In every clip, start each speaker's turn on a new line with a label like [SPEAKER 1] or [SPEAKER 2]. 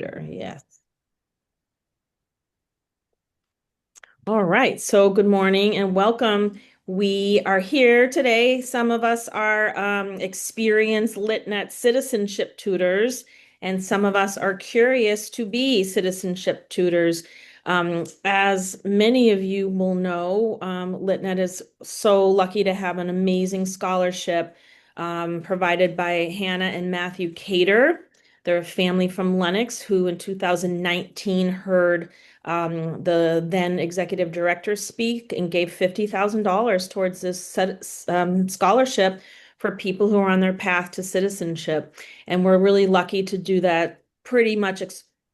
[SPEAKER 1] Tutor. Yes. All right. So good morning and welcome. We are here today. Some of us are experienced LitNet citizenship tutors, and some of us are curious to be citizenship tutors. As many of you will know, LitNet is so lucky to have an amazing scholarship provided by Hannah and Matthew Cater. They're a family from Lenox who in 2019 heard the then executive director speak and gave $50,000 towards this scholarship for people who are on their path to citizenship. And we're really lucky to do that pretty much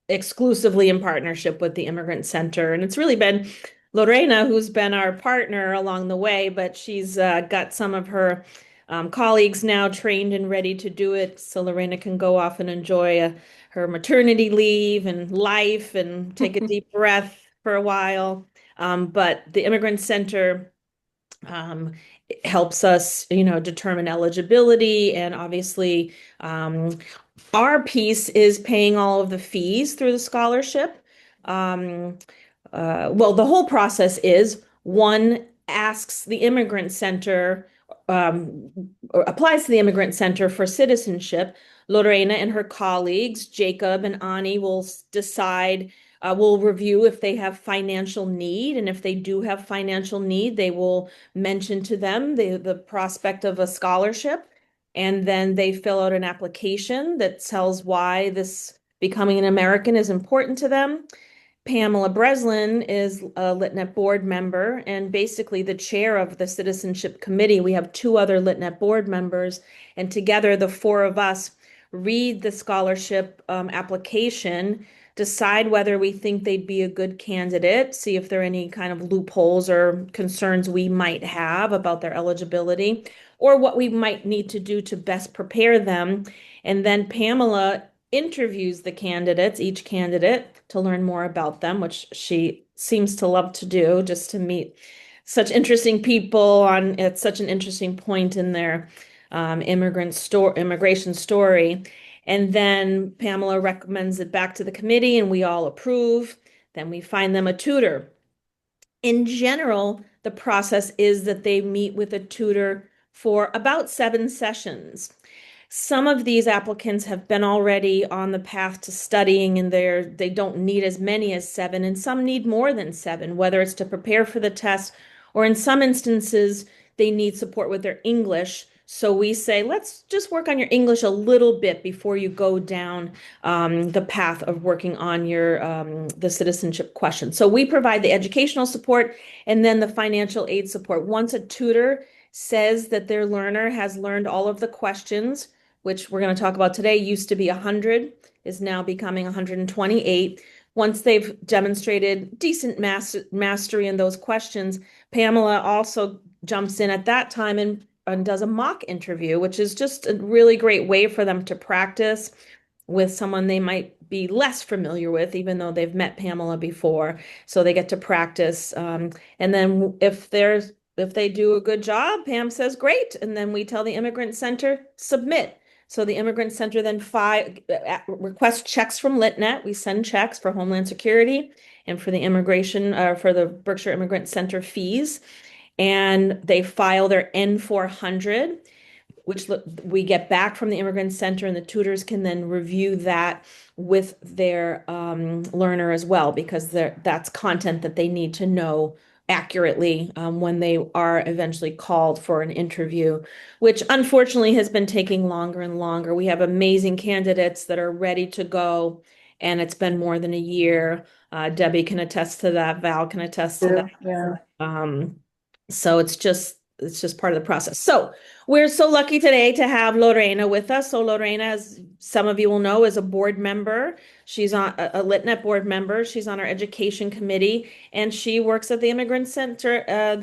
[SPEAKER 1] exclusively in partnership with the Immigrant Center. And it's really been Lorena who's been our partner along the way, but she's got some of her colleagues now trained and ready to do it. So Lorena can go off and enjoy her maternity leave and life and take a deep breath for a while. But the Immigrant Center um, helps us, determine eligibility. And obviously, our piece is paying all of the fees through the scholarship. Um, well, the whole process is one asks the Immigrant Center, um, or applies to the Immigrant Center for citizenship. Lorena and her colleagues, Jacob and Ani, will decide, will review if they have financial need. And if they do have financial need, they will mention to them the prospect of a scholarship. And then they fill out an application that tells why this becoming an American is important to them. Pamela Breslin is a LitNet board member and basically the chair of the Citizenship Committee. We have two other LitNet board members, and together the four of us read the scholarship application, decide whether we think they'd be a good candidate, see if there are any kind of loopholes or concerns we might have about their eligibility, or what we might need to do to best prepare them. And then Pamela interviews the candidates, each candidate, to learn more about them, which she seems to love to do, just to meet such interesting people at such an interesting point in their immigration story. And then Pamela recommends it back to the committee, and we all approve. Then we find them a tutor. In general, the process is that they meet with a tutor for about 7 sessions. Some of these applicants have been already on the path to studying and they don't need as many as 7, and some need more than 7, whether it's to prepare for the test or in some instances they need support with their English. So we say, let's just work on your English a little bit before you go down the path of working on your the citizenship question. So we provide the educational support and then the financial aid support. Once a tutor says that their learner has learned all of the questions, which we're going to talk about today, used to be 100, is now becoming 128. Once they've demonstrated decent mastery in those questions, Pamela also jumps in at that time and does a mock interview, which is just a really great way for them to practice with someone they might be less familiar with, even though they've met Pamela before. So they get to practice. And then if they do a good job, Pam says, great. And then we tell the Immigrant Center, submit. So the Immigrant Center then requests checks from LitNet. We send checks for Homeland Security and for the for the Berkshire Immigrant Center fees. And they file their N-400, which we get back from the Immigrant Center, and the tutors can then review that with their learner as well, because that's content that they need to know accurately when they are eventually called for an interview, which unfortunately has been taking longer and longer. We have amazing candidates that are ready to go, and it's been more than a year. Debbie can attest to that. Val can attest to that.
[SPEAKER 2] Yeah.
[SPEAKER 1] So it's just part of the process. So we're so lucky today to have Lorena with us. So Lorena, as some of you will know, is a board member. She's on a LitNet board member. She's on our education committee, and she works at the Immigrant Center, as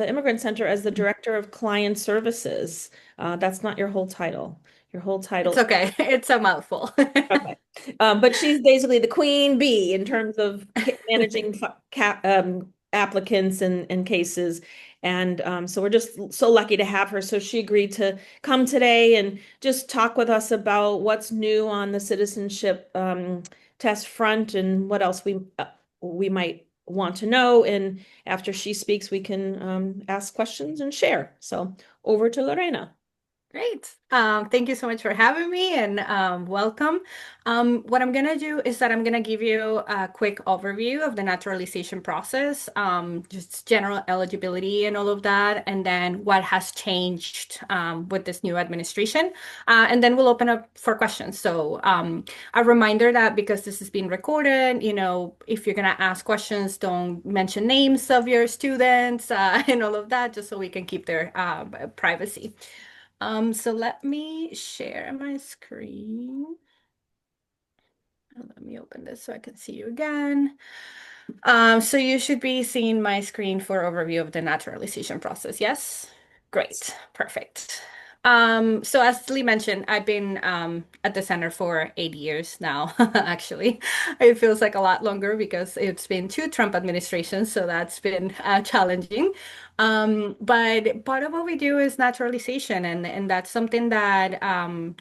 [SPEAKER 1] the director of client services. That's not your whole title. Your whole
[SPEAKER 2] It's
[SPEAKER 1] title.
[SPEAKER 2] okay. It's a mouthful.
[SPEAKER 1] Okay. But she's basically the queen bee in terms of managing applicants and cases. And so we're just so lucky to have her. So she agreed to come today and just talk with us about what's new on the citizenship test front and what else we might want to know. And after she speaks, we can ask questions and share. So over to Lorena.
[SPEAKER 2] Great. Thank you so much for having me and welcome. What I'm going to do is that I'm going to give you a quick overview of the naturalization process, just general eligibility and all of that, and then what has changed with this new administration. And then we'll open up for questions. So a reminder that because this is being recorded, if you're going to ask questions, don't mention names of your students and all of that, just so we can keep their privacy. So let me share my screen. Let me open this so I can see you again. So you should be seeing my screen for overview of the naturalization process. Yes? Great. Perfect. So as Lee mentioned, I've been at the center for 8 years now, actually. It feels like a lot longer because it's been two Trump administrations, so that's been challenging. But part of what we do is naturalization, and that's something that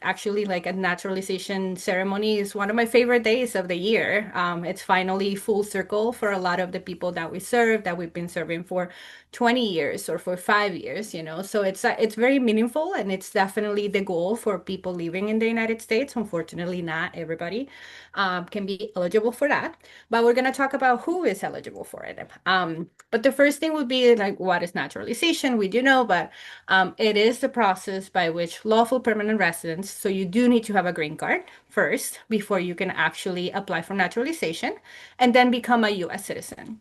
[SPEAKER 2] actually like a naturalization ceremony is one of my favorite days of the year. It's finally full circle for a lot of the people that we serve, that we've been serving for 20 years or for 5 years, So it's very meaningful, and it's definitely the goal for people living in the United States. Unfortunately, not everybody can be eligible for that, but we're going to talk about who is eligible for it. But the first thing would be like, what is naturalization? We do know, but it is the process by which lawful permanent residents, so you do need to have a green card first before you can actually apply for naturalization and then become a US citizen.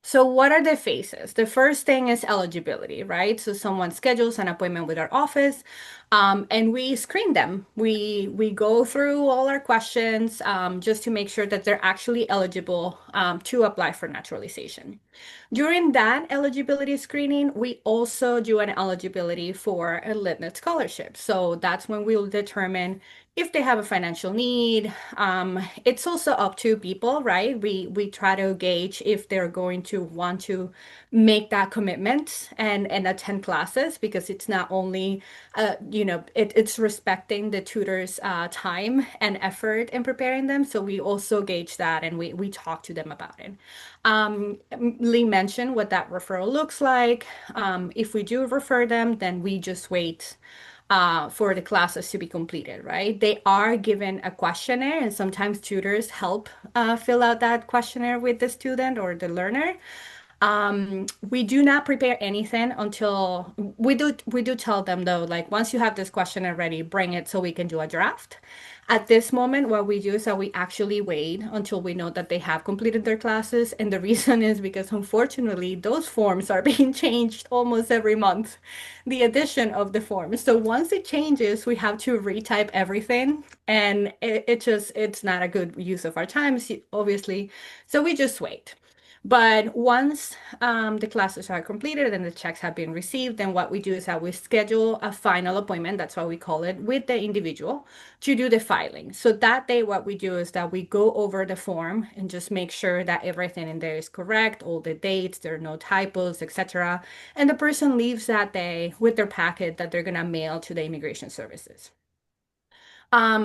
[SPEAKER 2] So what are the phases? The first thing is eligibility, right? So someone schedules an appointment with our office, and we screen them. We go through all our questions just to make sure that they're actually eligible to apply for naturalization. During that eligibility screening, we also do an eligibility for a LitNet scholarship. So that's when we'll determine if they have a financial need. It's also up to people, right? We try to gauge if they're going to want to make that commitment and attend classes, because it's not only it's respecting the tutors' time and effort in preparing them. So we also gauge that, and we talk to them about it. Lee mentioned what that referral looks like. If we do refer them, then we just wait for the classes to be completed, right? They are given a questionnaire, and sometimes tutors help fill out that questionnaire with the student or the learner. We do not prepare anything until we do tell them though, like once you have this questionnaire ready, bring it so we can do a draft. At this moment, what we do is that we actually wait until we know that they have completed their classes. And the reason is because unfortunately, those forms are being changed almost every month, the addition of the forms. So once it changes, we have to retype everything. And it's not a good use of our time, obviously. So we just wait. But once the classes are completed and the checks have been received, then what we do is that we schedule a final appointment, that's what we call it, with the individual to do the filing. So that day, what we do is that we go over the form and just make sure that everything in there is correct, all the dates, there are no typos, etc. And the person leaves that day with their packet that they're going to mail to the immigration services.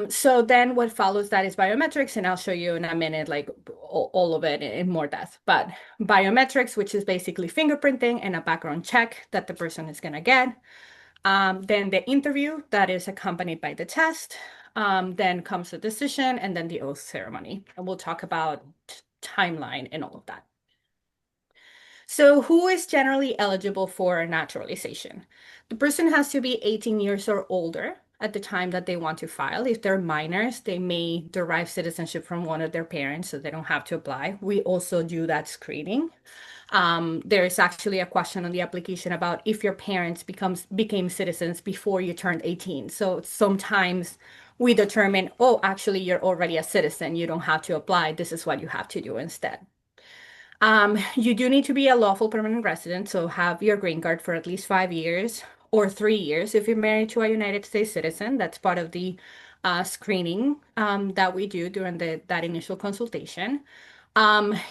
[SPEAKER 2] So then what follows that is biometrics, and I'll show you in a minute, like all of it in more depth. But biometrics, which is basically fingerprinting and a background check that the person is going to get. Then the interview that is accompanied by the test. Then comes the decision, and then the oath ceremony. And we'll talk about timeline and all of that. So who is generally eligible for naturalization? The person has to be 18 years or older at the time that they want to file. If they're minors, they may derive citizenship from one of their parents, so they don't have to apply. We also do that screening. There is actually a question on the application about if your parents became citizens before you turned 18. So sometimes we determine, oh, actually, you're already a citizen. You don't have to apply. This is what you have to do instead. You do need to be a lawful permanent resident, so have your green card for at least 5 years or 3 years if you're married to a United States citizen. That's part of the screening that we do during that initial consultation.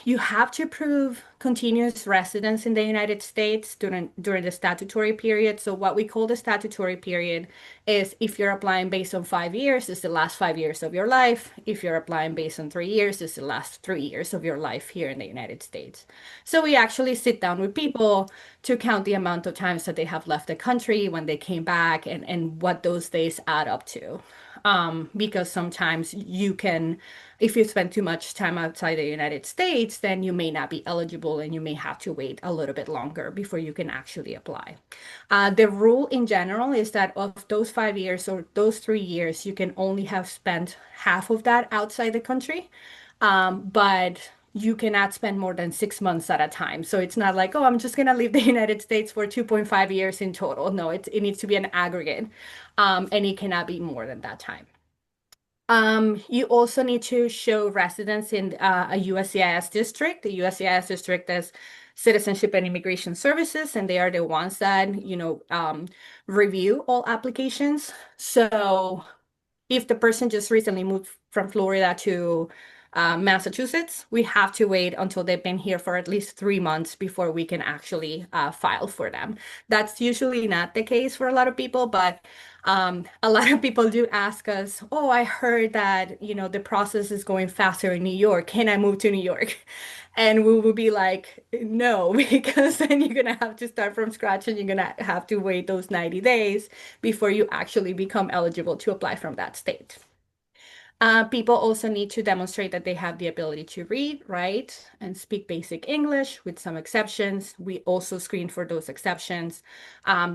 [SPEAKER 2] You have to prove continuous residence in the United States during the statutory period. So what we call the statutory period is if you're applying based on 5 years, it's the last 5 years of your life. If you're applying based on 3 years, it's the last 3 years of your life here in the United States. So we actually sit down with people to count the amount of times that they have left the country, when they came back, and what those days add up to. Because sometimes you can, if you spend too much time outside the United States, then you may not be eligible and you may have to wait a little bit longer before you can actually apply. The rule in general is that of those 5 years or those 3 years, you can only have spent half of that outside the country. But you cannot spend more than 6 months at a time. So it's not like, oh, I'm just going to leave the United States for 2.5 years in total. No, it needs to be an aggregate, and it cannot be more than that time. You also need to show residence in a USCIS district. The USCIS district is Citizenship and Immigration Services, and they are the ones that, review all applications. So if the person just recently moved from Florida to Massachusetts, we have to wait until they've been here for at least 3 months before we can actually file for them. That's usually not the case for a lot of people, but a lot of people do ask us, "Oh, I heard that, the process is going faster in New York. Can I move to New York?" And we will be like, "No," because then you're gonna have to start from scratch and you're gonna have to wait those 90 days before you actually become eligible to apply from that state. People also need to demonstrate that they have the ability to read, write, and speak basic English, with some exceptions. We also screen for those exceptions.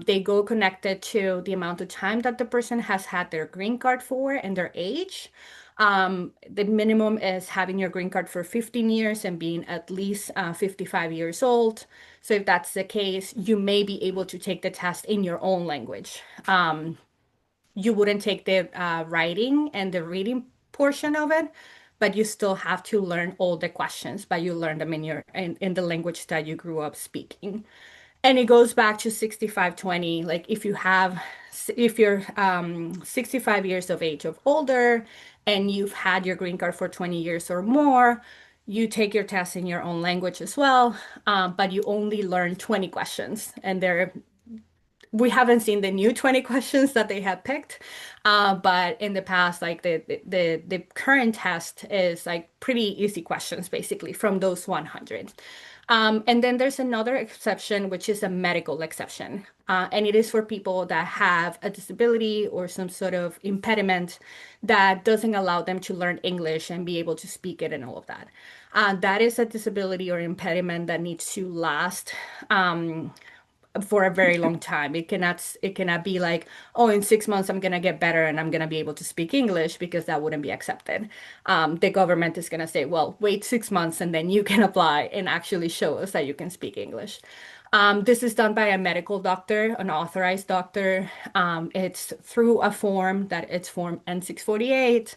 [SPEAKER 2] They go connected to the amount of time that the person has had their green card for and their age. The minimum is having your green card for 15 years and being at least 55 years old. So if that's the case, you may be able to take the test in your own language. You wouldn't take the writing and the reading portion of it, but you still have to learn all the questions, but you learn them in the language that you grew up speaking. And it goes back to 65-20. Like if you're 65 years of age of older and you've had your green card for 20 years or more, you take your test in your own language as well, but you only learn 20 questions, and we haven't seen the new 20 questions that they have picked. But in the past, like the current test is like pretty easy questions, basically, from those 100. And then there's another exception, which is a medical exception. And it is for people that have a disability or some sort of impediment that doesn't allow them to learn English and be able to speak it and all of that. That is a disability or impediment that needs to last for a very long time. It cannot be like, oh, in 6 months I'm gonna get better and I'm gonna be able to speak English, because that wouldn't be accepted. The government is gonna say, well, wait 6 months and then you can apply and actually show us that you can speak English. This is done by a medical doctor, an authorized doctor. It's through a form that it's Form N648.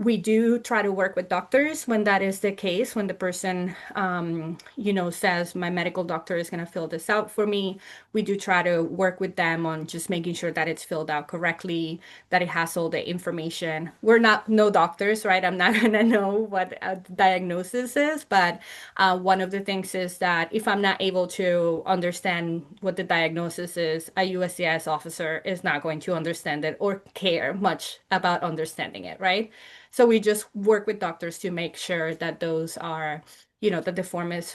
[SPEAKER 2] We do try to work with doctors when that is the case, when the person, says my medical doctor is going to fill this out for me. We do try to work with them on just making sure that it's filled out correctly, that it has all the information. We're not no doctors, right? I'm not going to know what a diagnosis is, but one of the things is that if I'm not able to understand what the diagnosis is, a USCIS officer is not going to understand it or care much about understanding it, right? So we just work with doctors to make sure that those are, that the form is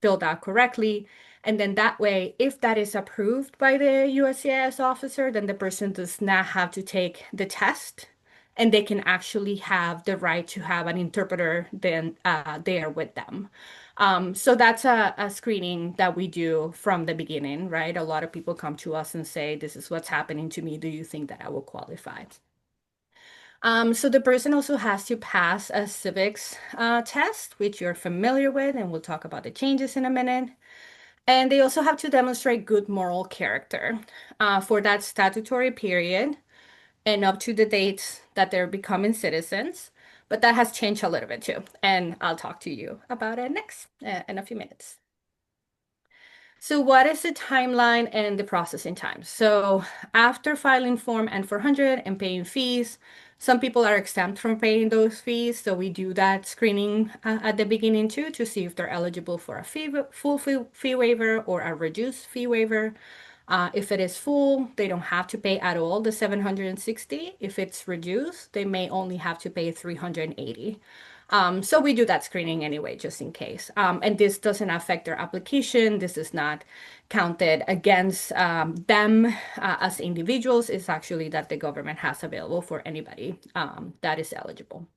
[SPEAKER 2] filled out correctly. And then that way, if that is approved by the USCIS officer, then the person does not have to take the test, and they can actually have the right to have an interpreter then there with them. So that's a screening that we do from the beginning, right? A lot of people come to us and say, this is what's happening to me. Do you think that I will qualify? So the person also has to pass a civics test, which you're familiar with, and we'll talk about the changes in a minute. And they also have to demonstrate good moral character for that statutory period and up to the date that they're becoming citizens. But that has changed a little bit too. And I'll talk to you about it next in a few minutes. So what is the timeline and the processing time? So after filing Form N400 and paying fees, Some people are exempt from paying those fees, so we do that screening at the beginning too to see if they're eligible for a full fee waiver or a reduced fee waiver. If it is full, they don't have to pay at all the 760. If it's reduced, they may only have to pay 380. So we do that screening anyway, just in case. And this doesn't affect their application. This is not counted against them as individuals. It's actually that the government has available for anybody that is eligible.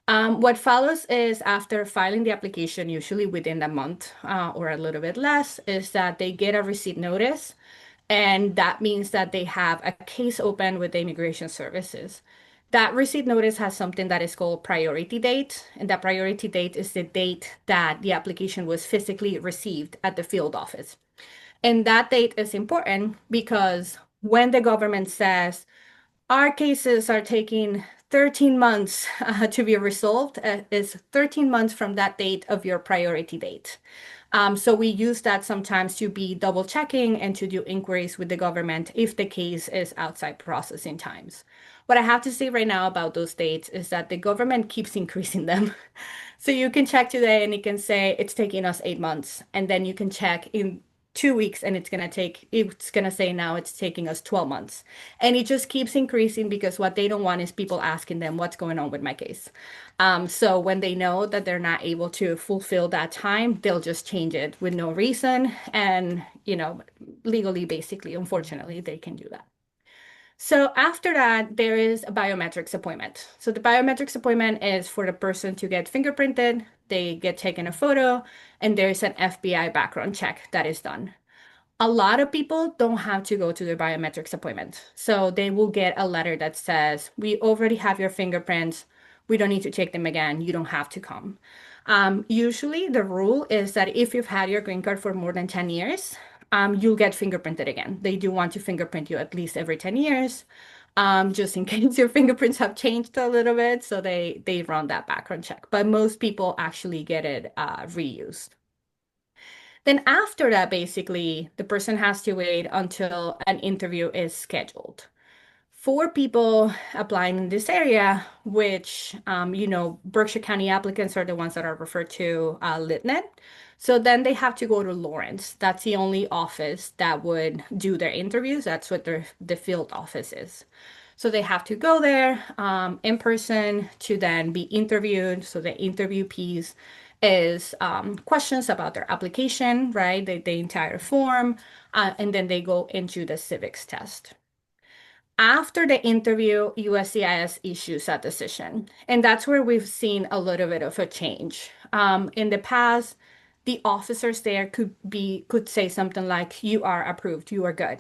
[SPEAKER 2] What follows is after filing the application, usually within a month or a little bit less, is that they get a receipt notice. And that means that they have a case open with the Immigration Services. That receipt notice has something that is called priority date. And that priority date is the date that the application was physically received at the field office. And that date is important because when the government says, our cases are taking 13 months to be resolved. Is 13 months from that date of your priority date. So we use that sometimes to be double checking and to do inquiries with the government if the case is outside processing times. What I have to say right now about those dates is that the government keeps increasing them. So you can check today and it can say it's taking us 8 months. And then you can check in 2 weeks and it's gonna say now it's taking us 12 months. And it just keeps increasing because what they don't want is people asking them what's going on with my case. So when they know that they're not able to fulfill that time, they'll just change it with no reason. And, legally, basically, unfortunately, they can do that. So after that, there is a biometrics appointment. So the biometrics appointment is for the person to get fingerprinted, they get taken a photo, and there's an FBI background check that is done. A lot of people don't have to go to the biometrics appointment. So they will get a letter that says, we already have your fingerprints. We don't need to take them again. You don't have to come. Usually, the rule is that if you've had your green card for more than 10 years, you'll get fingerprinted again. They do want to fingerprint you at least every 10 years, just in case your fingerprints have changed a little bit. So they run that background check. But most people actually get it reused. Then after that, basically, the person has to wait until an interview is scheduled. For people applying in this area, which, Berkshire County applicants are the ones that are referred to LitNet. So then they have to go to Lawrence. That's the only office that would do their interviews. That's what the field office is. So they have to go there in person to then be interviewed. So the interview piece is questions about their application, right? The entire form, and then they go into the civics test. After the interview, USCIS issues a decision. And that's where we've seen a little bit of a change. In the past, the officers there could say something like, you are approved, you are good.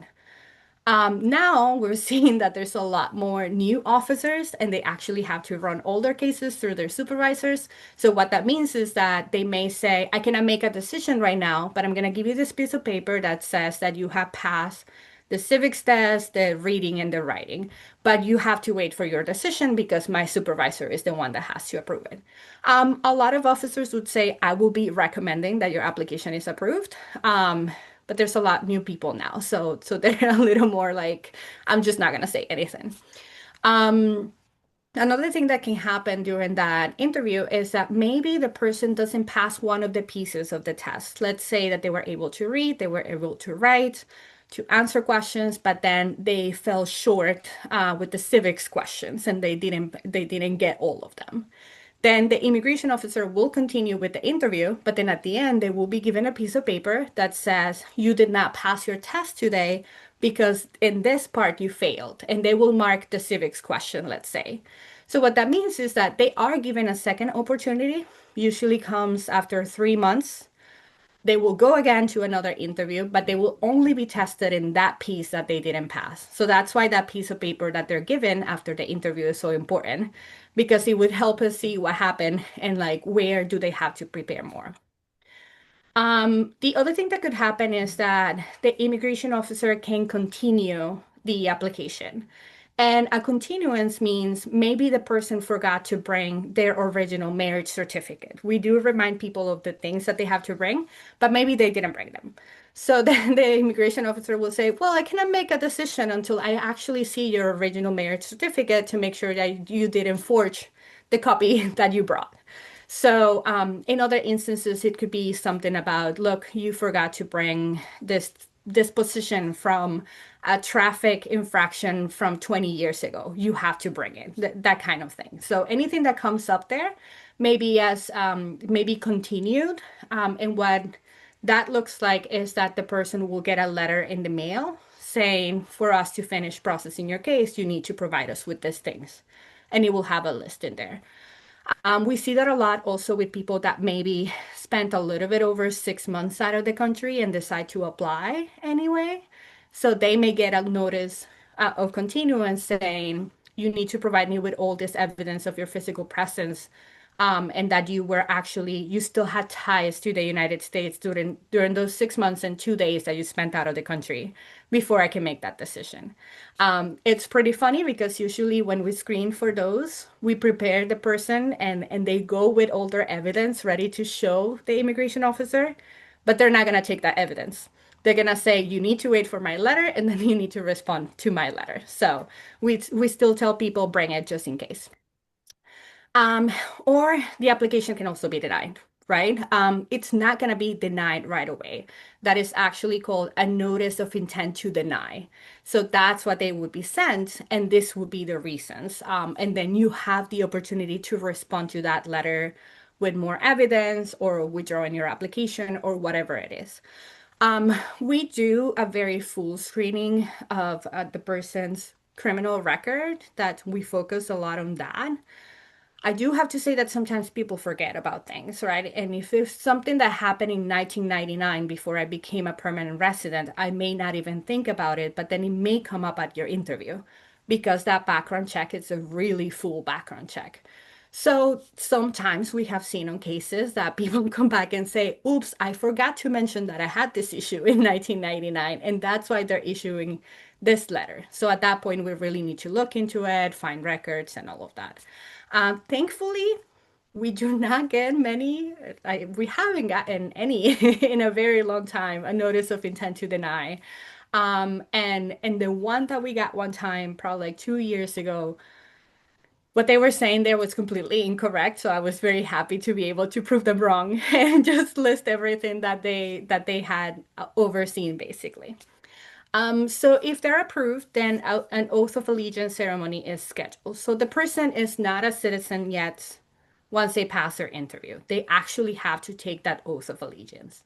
[SPEAKER 2] Now we're seeing that there's a lot more new officers and they actually have to run all their cases through their supervisors. So what that means is that they may say, I cannot make a decision right now, but I'm going to give you this piece of paper that says that you have passed the civics test, the reading and the writing, but you have to wait for your decision because my supervisor is the one that has to approve it. A lot of officers would say, I will be recommending that your application is approved. But there's a lot new people now, so they're a little more like, I'm just not gonna say anything. Um, Another thing that can happen during that interview is that maybe the person doesn't pass one of the pieces of the test. Let's say that they were able to read, they were able to write, to answer questions, but then they fell short with the civics questions and they didn't get all of them. Then the immigration officer will continue with the interview, but then at the end, they will be given a piece of paper that says, you did not pass your test today because in this part you failed. And they will mark the civics question, let's say. So what that means is that they are given a second opportunity, usually comes after 3 months. They will go again to another interview, but they will only be tested in that piece that they didn't pass. So that's why that piece of paper that they're given after the interview is so important, because it would help us see what happened and like where do they have to prepare more. The other thing that could happen is that the immigration officer can continue the application. And a continuance means maybe the person forgot to bring their original marriage certificate. We do remind people of the things that they have to bring, but maybe they didn't bring them. So then the immigration officer will say, well, I cannot make a decision until I actually see your original marriage certificate to make sure that you didn't forge the copy that you brought. So in other instances, it could be something about, look, you forgot to bring this disposition from a traffic infraction from 20 years ago. You have to bring it, that kind of thing. So anything that comes up there, maybe as maybe continued, and what that looks like is that the person will get a letter in the mail saying, for us to finish processing your case, you need to provide us with these things. And it will have a list in there. We see that a lot also with people that maybe spent a little bit over 6 months out of the country and decide to apply anyway. So they may get a notice of continuance saying, you need to provide me with all this evidence of your physical presence, and that you were actually, you still had ties to the United States during those 6 months and 2 days that you spent out of the country before I can make that decision. It's pretty funny because usually when we screen for those, we prepare the person and they go with all their evidence ready to show the immigration officer, but they're not going to take that evidence. They're going to say, you need to wait for my letter and then you need to respond to my letter. So we still tell people bring it just in case. Um, or the application can also be denied, right? It's not going to be denied right away. That is actually called a notice of intent to deny. So that's what they would be sent, and this would be the reasons. And then you have the opportunity to respond to that letter with more evidence or withdrawing your application or whatever it is. We do a very full screening of the person's criminal record, that we focus a lot on that. I do have to say that sometimes people forget about things, right? And if it's something that happened in 1999 before I became a permanent resident, I may not even think about it, but then it may come up at your interview because that background check is a really full background check. So sometimes we have seen on cases that people come back and say, oops, I forgot to mention that I had this issue in 1999, and that's why they're issuing this letter. So at that point, we really need to look into it, find records, and all of that. Thankfully, we do not get many, we haven't gotten any in a very long time, a notice of intent to deny. And the one that we got one time, probably like 2 years ago, what they were saying there was completely incorrect. So I was very happy to be able to prove them wrong and just list everything that they had overseen, basically. So if they're approved, then an oath of allegiance ceremony is scheduled. So the person is not a citizen yet once they pass their interview. They actually have to take that oath of allegiance.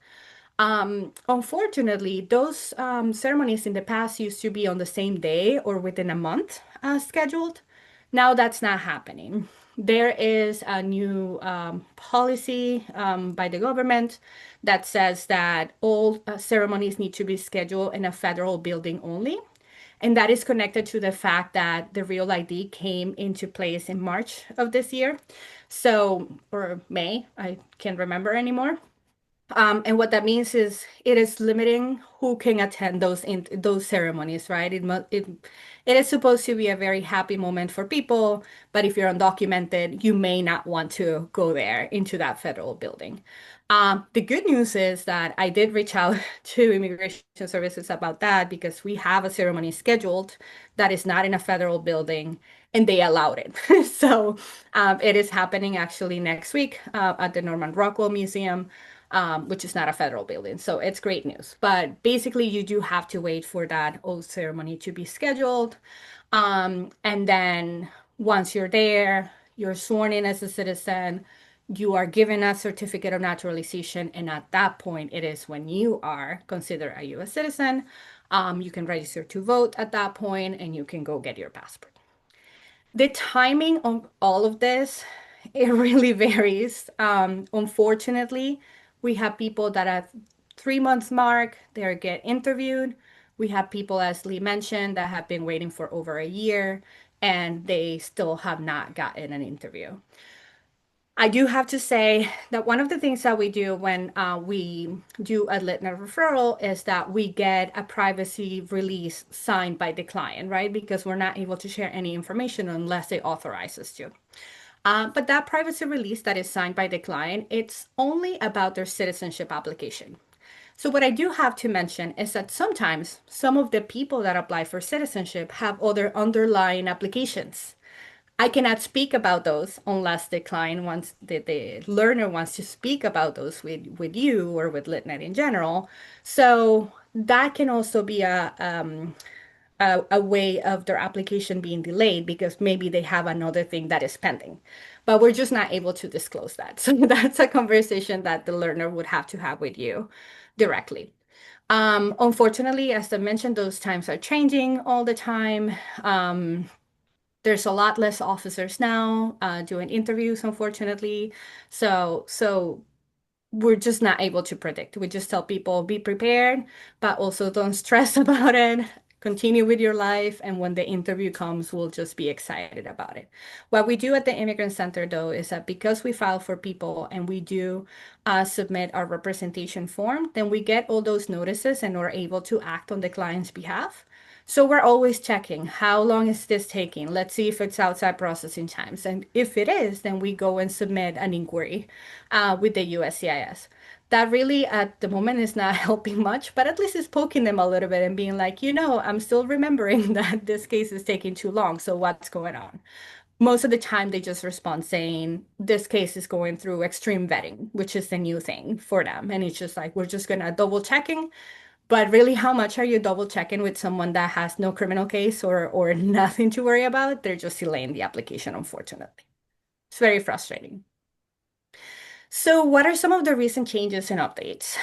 [SPEAKER 2] Unfortunately, those ceremonies in the past used to be on the same day or within a month scheduled. Now that's not happening. There is a new policy by the government that says that all ceremonies need to be scheduled in a federal building only. And that is connected to the fact that the Real ID came into place in March of this year. So, or May, I can't remember anymore. And what that means is it is limiting who can attend those ceremonies, right? It is supposed to be a very happy moment for people, but if you're undocumented, you may not want to go there into that federal building. The good news is that I did reach out to Immigration Services about that because we have a ceremony scheduled that is not in a federal building, and they allowed it. So it is happening actually next week at the Norman Rockwell Museum, which is not a federal building. So it's great news. But basically, you do have to wait for that oath ceremony to be scheduled. And then once you're there, you're sworn in as a citizen, you are given a certificate of naturalization. And at that point, it is when you are considered a US citizen. You can register to vote at that point and you can go get your passport. The timing of all of this, it really varies. Unfortunately, we have people that at 3 months mark, they get interviewed. We have people, as Lee mentioned, that have been waiting for over a year and they still have not gotten an interview. I do have to say that one of the things that we do when we do a LitNet referral is that we get a privacy release signed by the client, right? Because we're not able to share any information unless they authorize us to. But that privacy release that is signed by the client, it's only about their citizenship application. So what I do have to mention is that sometimes some of the people that apply for citizenship have other underlying applications. I cannot speak about those unless the client wants, the learner wants to speak about those with you or with LitNet in general. So that can also be a way of their application being delayed because maybe they have another thing that is pending. But we're just not able to disclose that. So that's a conversation that the learner would have to have with you directly. Unfortunately, as I mentioned, those times are changing all the time. There's a lot less officers now doing interviews, unfortunately. So we're just not able to predict. We just tell people be prepared, but also don't stress about it. Continue with your life, and when the interview comes, we'll just be excited about it. What we do at the Immigrant Center, though, is that because we file for people and we do submit our representation form, then we get all those notices and we're able to act on the client's behalf. So we're always checking how long is this taking? Let's see if it's outside processing times. And if it is, then we go and submit an inquiry with the USCIS. That really at the moment is not helping much, but at least it's poking them a little bit and being like, I'm still remembering that this case is taking too long. So what's going on? Most of the time, they just respond saying this case is going through extreme vetting, which is the new thing for them. And it's just like, we're just going to double checking. But really, how much are you double checking with someone that has no criminal case or nothing to worry about? They're just delaying the application, unfortunately. It's very frustrating. So, what are some of the recent changes and updates?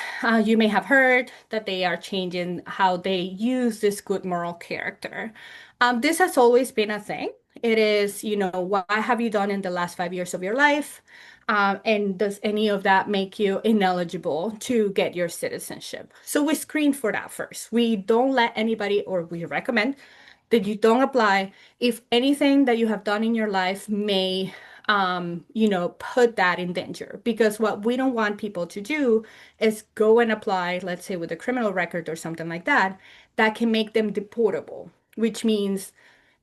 [SPEAKER 2] You may have heard that they are changing how they use this good moral character. This has always been a thing. It is, what have you done in the last 5 years of your life? And does any of that make you ineligible to get your citizenship? So we screen for that first. We don't let anybody, or we recommend that you don't apply if anything that you have done in your life may put that in danger. Because what we don't want people to do is go and apply, let's say with a criminal record or something like that, that can make them deportable, which means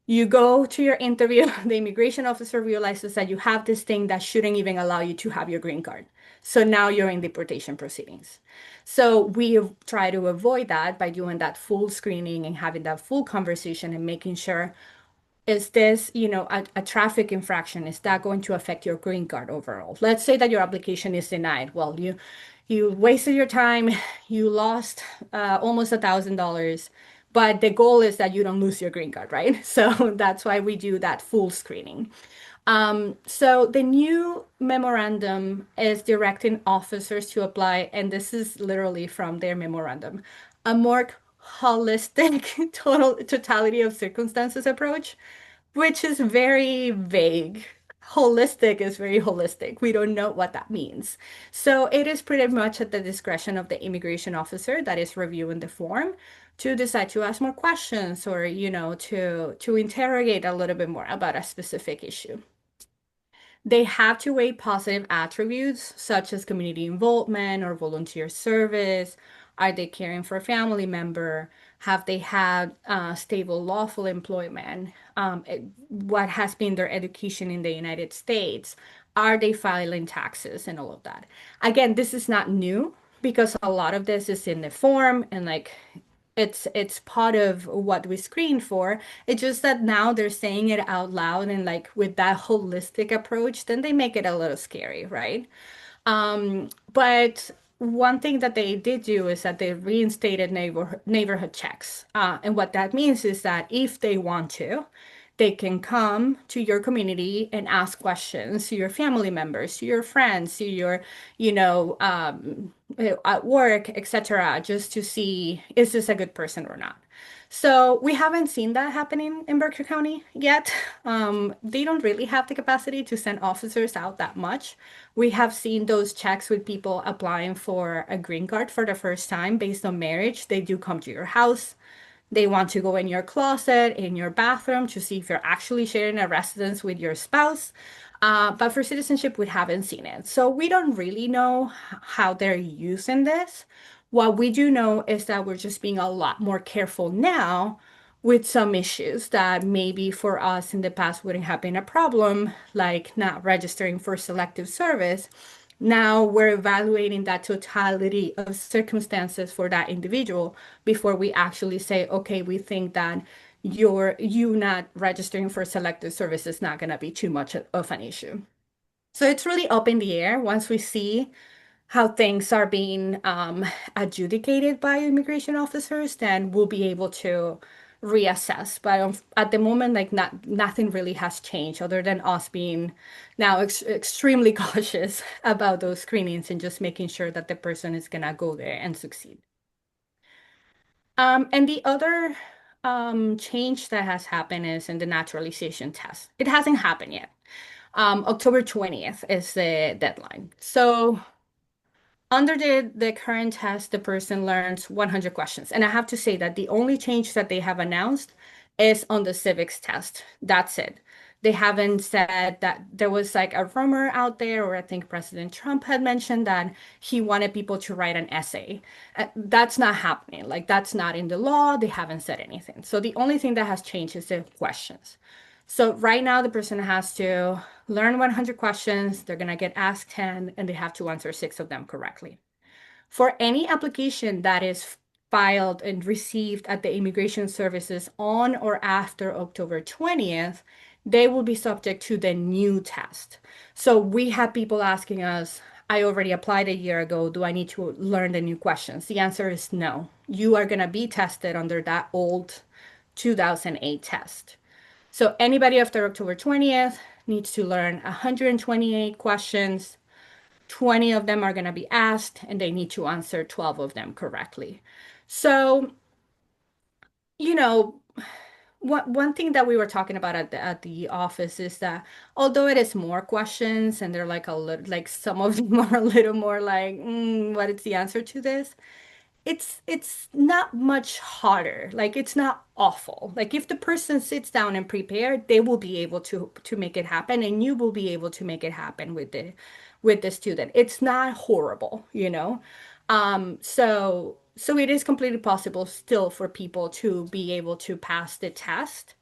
[SPEAKER 2] you go to your interview, the immigration officer realizes that you have this thing that shouldn't even allow you to have your green card. So now you're in deportation proceedings. So we try to avoid that by doing that full screening and having that full conversation and making sure, is this, a traffic infraction? Is that going to affect your green card overall? Let's say that your application is denied. Well, you wasted your time, you lost almost $1,000, but the goal is that you don't lose your green card, right? So that's why we do that full screening. So the new memorandum is directing officers to apply, and this is literally from their memorandum, a more holistic totality of circumstances approach, which is very vague. Holistic is very holistic. We don't know what that means. So it is pretty much at the discretion of the immigration officer that is reviewing the form to decide to ask more questions or, to interrogate a little bit more about a specific issue. They have to weigh positive attributes such as community involvement or volunteer service. Are they caring for a family member? Have they had stable, lawful employment? What has been their education in the United States? Are they filing taxes and all of that? Again, this is not new because a lot of this is in the form and like it's part of what we screen for. It's just that now they're saying it out loud and like with that holistic approach, then they make it a little scary, right? But one thing that they did do is that they reinstated neighborhood checks. And what that means is that if they want to, they can come to your community and ask questions to your family members, to your friends, to your, at work, etc., just to see is this a good person or not. So we haven't seen that happening in Berkshire County yet. They don't really have the capacity to send officers out that much. We have seen those checks with people applying for a green card for the first time based on marriage. They do come to your house. They want to go in your closet, in your bathroom to see if you're actually sharing a residence with your spouse. But for citizenship, we haven't seen it. So we don't really know how they're using this. What we do know is that we're just being a lot more careful now with some issues that maybe for us in the past wouldn't have been a problem, like not registering for selective service. Now we're evaluating that totality of circumstances for that individual before we actually say, okay, we think that you not registering for selected service is not going to be too much of an issue. So it's really up in the air once we see how things are being adjudicated by immigration officers, then we'll be able to reassess. But at the moment, like nothing really has changed other than us being now extremely cautious about those screenings and just making sure that the person is gonna go there and succeed. And the other change that has happened is in the naturalization test. It hasn't happened yet. October 20th is the deadline. So under the current test, the person learns 100 questions. And I have to say that the only change that they have announced is on the civics test. That's it. They haven't said that there was like a rumor out there, or I think President Trump had mentioned that he wanted people to write an essay. That's not happening. Like, that's not in the law. They haven't said anything. So the only thing that has changed is the questions. So right now, the person has to learn 100 questions. They're going to get asked 10, and they have to answer six of them correctly. For any application that is filed and received at the Immigration Services on or after October 20th, they will be subject to the new test. So we have people asking us, I already applied a year ago. Do I need to learn the new questions? The answer is no. You are going to be tested under that old 2008 test. So anybody after October 20th needs to learn 128 questions. 20 of them are going to be asked, and they need to answer 12 of them correctly. So, you know, one thing that we were talking about at the office is that although it is more questions and they're like a little like some of them are a little more like, what is the answer to this? It's not much harder. Like, it's not awful. Like, if the person sits down and prepared, they will be able to make it happen, and you will be able to make it happen with the student. It's not horrible, you know? So it is completely possible still for people to be able to pass the test.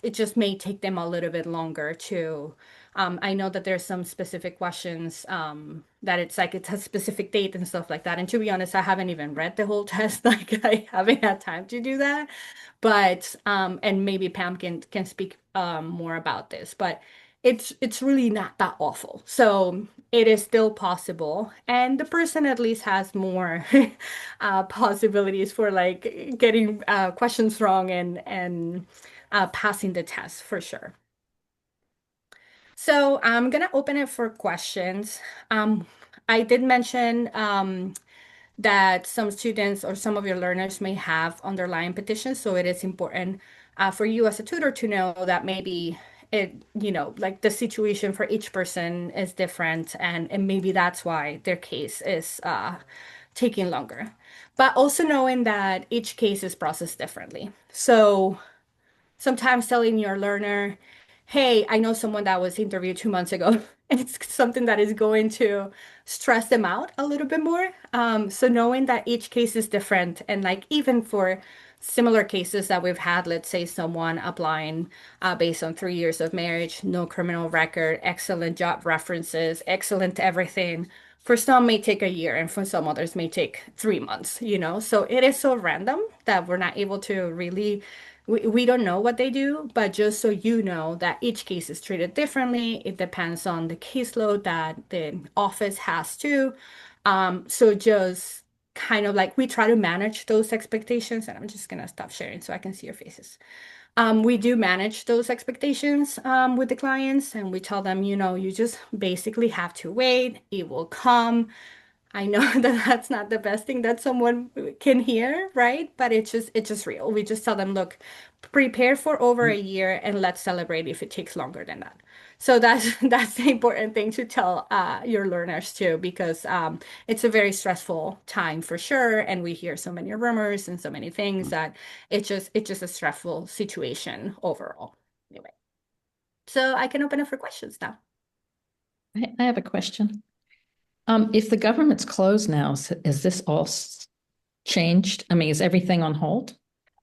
[SPEAKER 2] It just may take them a little bit longer to. I know that there's some specific questions that it's like it's a specific date and stuff like that. And to be honest, I haven't even read the whole test. Like, I haven't had time to do that. But and maybe Pam can speak more about this. But it's really not that awful. So it is still possible, and the person at least has more possibilities for like getting questions wrong and passing the test for sure. So I'm gonna open it for questions. I did mention that some students or some of your learners may have underlying petitions, so it is important for you as a tutor to know that maybe like the situation for each person is different, and maybe that's why their case is taking longer. But also knowing that each case is processed differently. So sometimes telling your learner, hey, I know someone that was interviewed 2 months ago. It's something that is going to stress them out a little bit more. So knowing that each case is different, and like even for similar cases that we've had, let's say someone applying based on 3 years of marriage, no criminal record, excellent job references, excellent everything. For some may take a year, and for some others may take 3 months, you know? So it is so random that we're not able to really we don't know what they do, but just so you know that each case is treated differently. It depends on the caseload that the office has too. So just kind of like we try to manage those expectations, and I'm just gonna stop sharing so I can see your faces. We do manage those expectations with the clients, and we tell them, you just basically have to wait. It will come. I know that that's not the best thing that someone can hear, right? But it's just real. We just tell them, look, prepare for over a year and let's celebrate if it takes longer than that. So that's that's the important thing to tell your learners too, because it's a very stressful time for sure, and we hear so many rumors and so many things that it's just a stressful situation overall. Anyway, so I can open up for questions now.
[SPEAKER 3] I have a question. If the government's closed now, has this all changed? I mean, is everything on hold?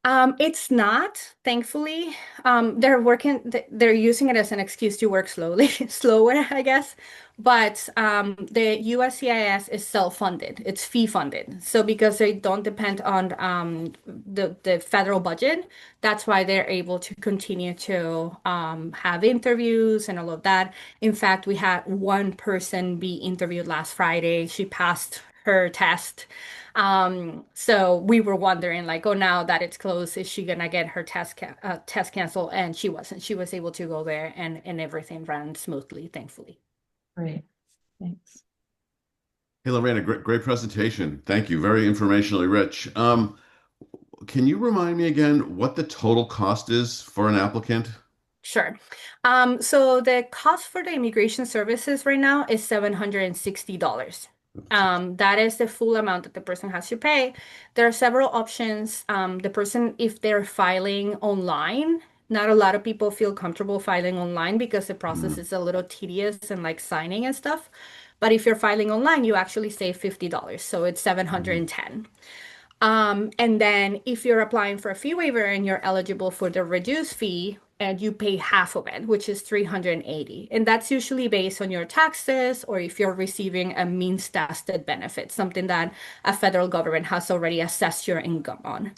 [SPEAKER 2] It's not, thankfully. They're using it as an excuse to work slowly, slower, I guess. But the USCIS is self-funded. It's fee-funded. So because they don't depend on the federal budget, that's why they're able to continue to have interviews and all of that. In fact, we had one person be interviewed last Friday. She passed her test. So we were wondering like, oh, now that it's closed, is she gonna get her test canceled? And she wasn't. She was able to go there and everything ran smoothly, thankfully.
[SPEAKER 3] Great, thanks.
[SPEAKER 4] Hey, Lorena, great presentation. Thank you. Very informationally rich. Can you remind me again what the total cost is for an applicant?
[SPEAKER 2] Sure. So the cost for the immigration services right now is $760. That is the full amount that the person has to pay. There are several options. The person, if they're filing online, not a lot of people feel comfortable filing online because the process
[SPEAKER 4] Mm,
[SPEAKER 2] is a little tedious and like signing and stuff. But if you're filing online, you actually save $50. So it's
[SPEAKER 4] mhm.
[SPEAKER 2] 710. And then if you're applying for a fee waiver and you're eligible for the reduced fee and you pay half of it, which is 380. And that's usually based on your taxes or if you're receiving a means tested benefit, something that a federal government has already assessed your income on.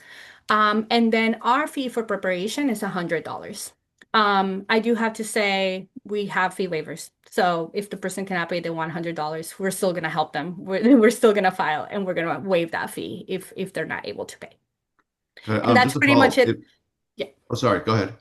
[SPEAKER 2] And then our fee for preparation is $100. I do have to say we have fee waivers. So if the person cannot pay the $100, we're still gonna help them. We're still gonna file and we're gonna waive that fee if they're not able to pay.
[SPEAKER 4] Okay,
[SPEAKER 2] And that's
[SPEAKER 4] just a
[SPEAKER 2] pretty much
[SPEAKER 4] follow-up.
[SPEAKER 2] it. Yeah.
[SPEAKER 4] Oh, sorry, go ahead.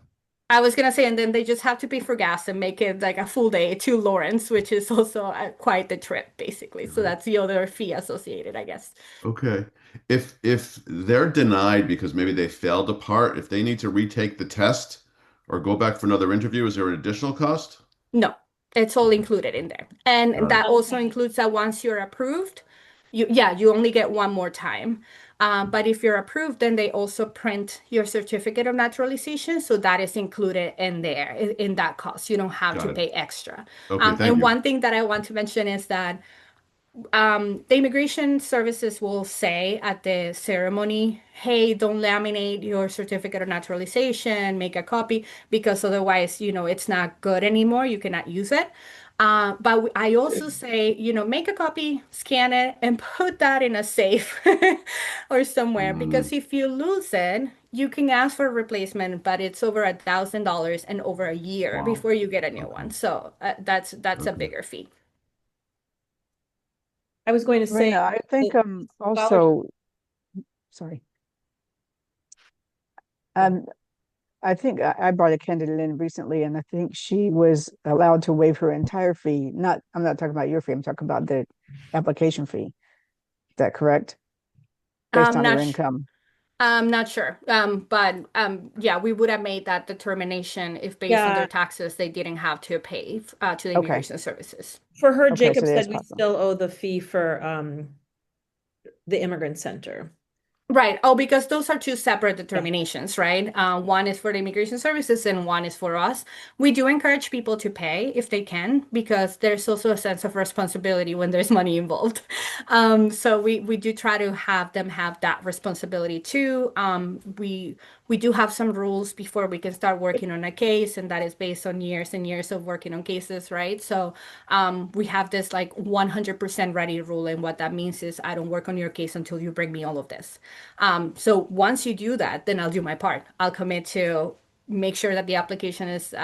[SPEAKER 2] I was gonna say, and then they just have to pay for gas and make it like a full day to Lawrence, which is also quite the trip, basically. So
[SPEAKER 4] Mhm.
[SPEAKER 2] that's the other fee associated, I guess.
[SPEAKER 4] Okay. If they're denied because maybe they failed a part, if they need to retake the test or go back for another interview, is there an additional cost?
[SPEAKER 2] No, it's all
[SPEAKER 4] Okay,
[SPEAKER 2] included in there. And
[SPEAKER 4] got it.
[SPEAKER 2] that also
[SPEAKER 1] Okay.
[SPEAKER 2] includes that once you're approved, you only get one more time. But if you're approved, then they also print your certificate of naturalization. So that is included in there in that cost. You don't have to
[SPEAKER 4] Got it.
[SPEAKER 2] pay extra.
[SPEAKER 4] Okay, thank
[SPEAKER 2] And
[SPEAKER 4] you.
[SPEAKER 2] one thing that I want to mention is that the immigration services will say at the ceremony, hey, don't laminate your certificate of naturalization, make a copy, because otherwise, it's not good anymore. You cannot use it. But I also say, make a copy, scan it, and put that in a safe or somewhere, because
[SPEAKER 4] Mm,
[SPEAKER 2] if you lose it, you can ask for a replacement, but it's over $1,000 and over a year
[SPEAKER 4] wow.
[SPEAKER 2] before you get a new
[SPEAKER 4] Okay.
[SPEAKER 2] one. So that's a
[SPEAKER 4] Okay.
[SPEAKER 2] bigger fee.
[SPEAKER 1] I was going to say
[SPEAKER 5] Rena, I think
[SPEAKER 1] the scholarship.
[SPEAKER 5] also sorry. Um I think I brought a candidate in recently and I think she was allowed to waive her entire fee. I'm not talking about your fee, I'm talking about the application fee. Is that correct? Based
[SPEAKER 2] Um,
[SPEAKER 5] on her
[SPEAKER 2] not sh
[SPEAKER 5] income.
[SPEAKER 2] I'm not sure. But yeah, we would have made that determination if based on their
[SPEAKER 1] Yeah,
[SPEAKER 2] taxes they didn't have to pay to the
[SPEAKER 5] Okay.
[SPEAKER 2] immigration services.
[SPEAKER 1] for her,
[SPEAKER 5] Okay,
[SPEAKER 1] Jacob
[SPEAKER 5] so that's
[SPEAKER 1] said we
[SPEAKER 5] possible.
[SPEAKER 1] still owe the fee for the immigrant center.
[SPEAKER 2] Right. Oh, because those are two separate determinations, right? One is for the immigration services and one is for us. We do encourage people to pay if they can, because there's also a sense of responsibility when there's money involved. So we do try to have them have that responsibility too. We do have some rules before we can start working on a case, and that is based on years and years of working on cases, right? So we have this like 100% ready rule, and what that means is I don't work on your case until you bring me all of this. So once you do that, then I'll do my part. I'll commit to make sure that the application is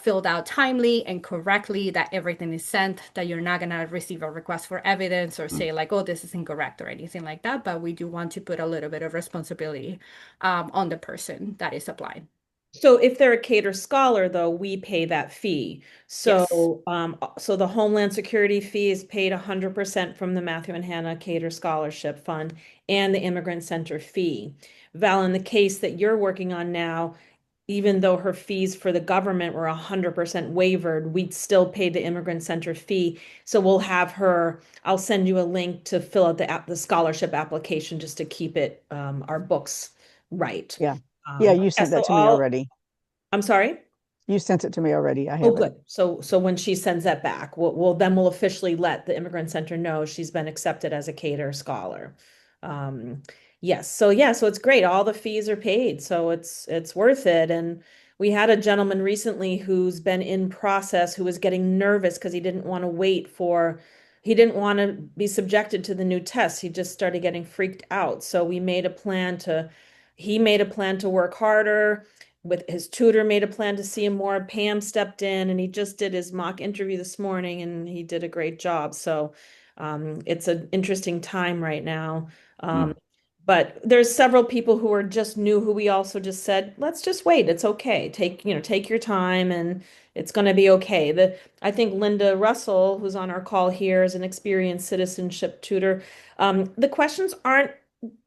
[SPEAKER 2] filled out timely and correctly, that everything is sent, that you're not going to receive a request for evidence or
[SPEAKER 4] Mm.
[SPEAKER 2] say like, oh, this is incorrect or anything like that. But we do want to put a little bit of responsibility on the person that is applying.
[SPEAKER 1] So if they're a Cater scholar, though, we pay that fee.
[SPEAKER 2] Yes.
[SPEAKER 1] So the Homeland Security fee is paid 100% from the Matthew and Hannah Cater Scholarship Fund and the Immigrant Center fee. Val, in the case that you're working on now, even though her fees for the government were 100% waived, we'd still pay the Immigrant Center fee. So we'll have her, I'll send you a link to fill out the scholarship application just to keep it our books right.
[SPEAKER 5] Yeah. Yeah, you
[SPEAKER 1] Yeah,
[SPEAKER 5] sent that
[SPEAKER 1] so
[SPEAKER 5] to me
[SPEAKER 1] all,
[SPEAKER 5] already.
[SPEAKER 1] I'm sorry.
[SPEAKER 5] You sent it to me already. I
[SPEAKER 1] Oh,
[SPEAKER 5] have it.
[SPEAKER 1] good. So when she sends that back, we'll officially let the Immigrant Center know she's been accepted as a Cater scholar. Um, Yes. So yeah, so it's great. All the fees are paid, so it's worth it. And we had a gentleman recently who's been in process who was getting nervous because he didn't want to be subjected to the new test. He just started getting freaked out. So he made a plan to work harder. With his tutor made a plan to see him more. Pam stepped in and he just did his mock interview this morning and he did a great job. So it's an interesting time right now.
[SPEAKER 4] Hmm.
[SPEAKER 1] Um, but there's several people who are just new who we also just said, let's just wait. It's okay. Take your time and it's going to be okay. I think Linda Russell, who's on our call here, is an experienced citizenship tutor. The questions aren't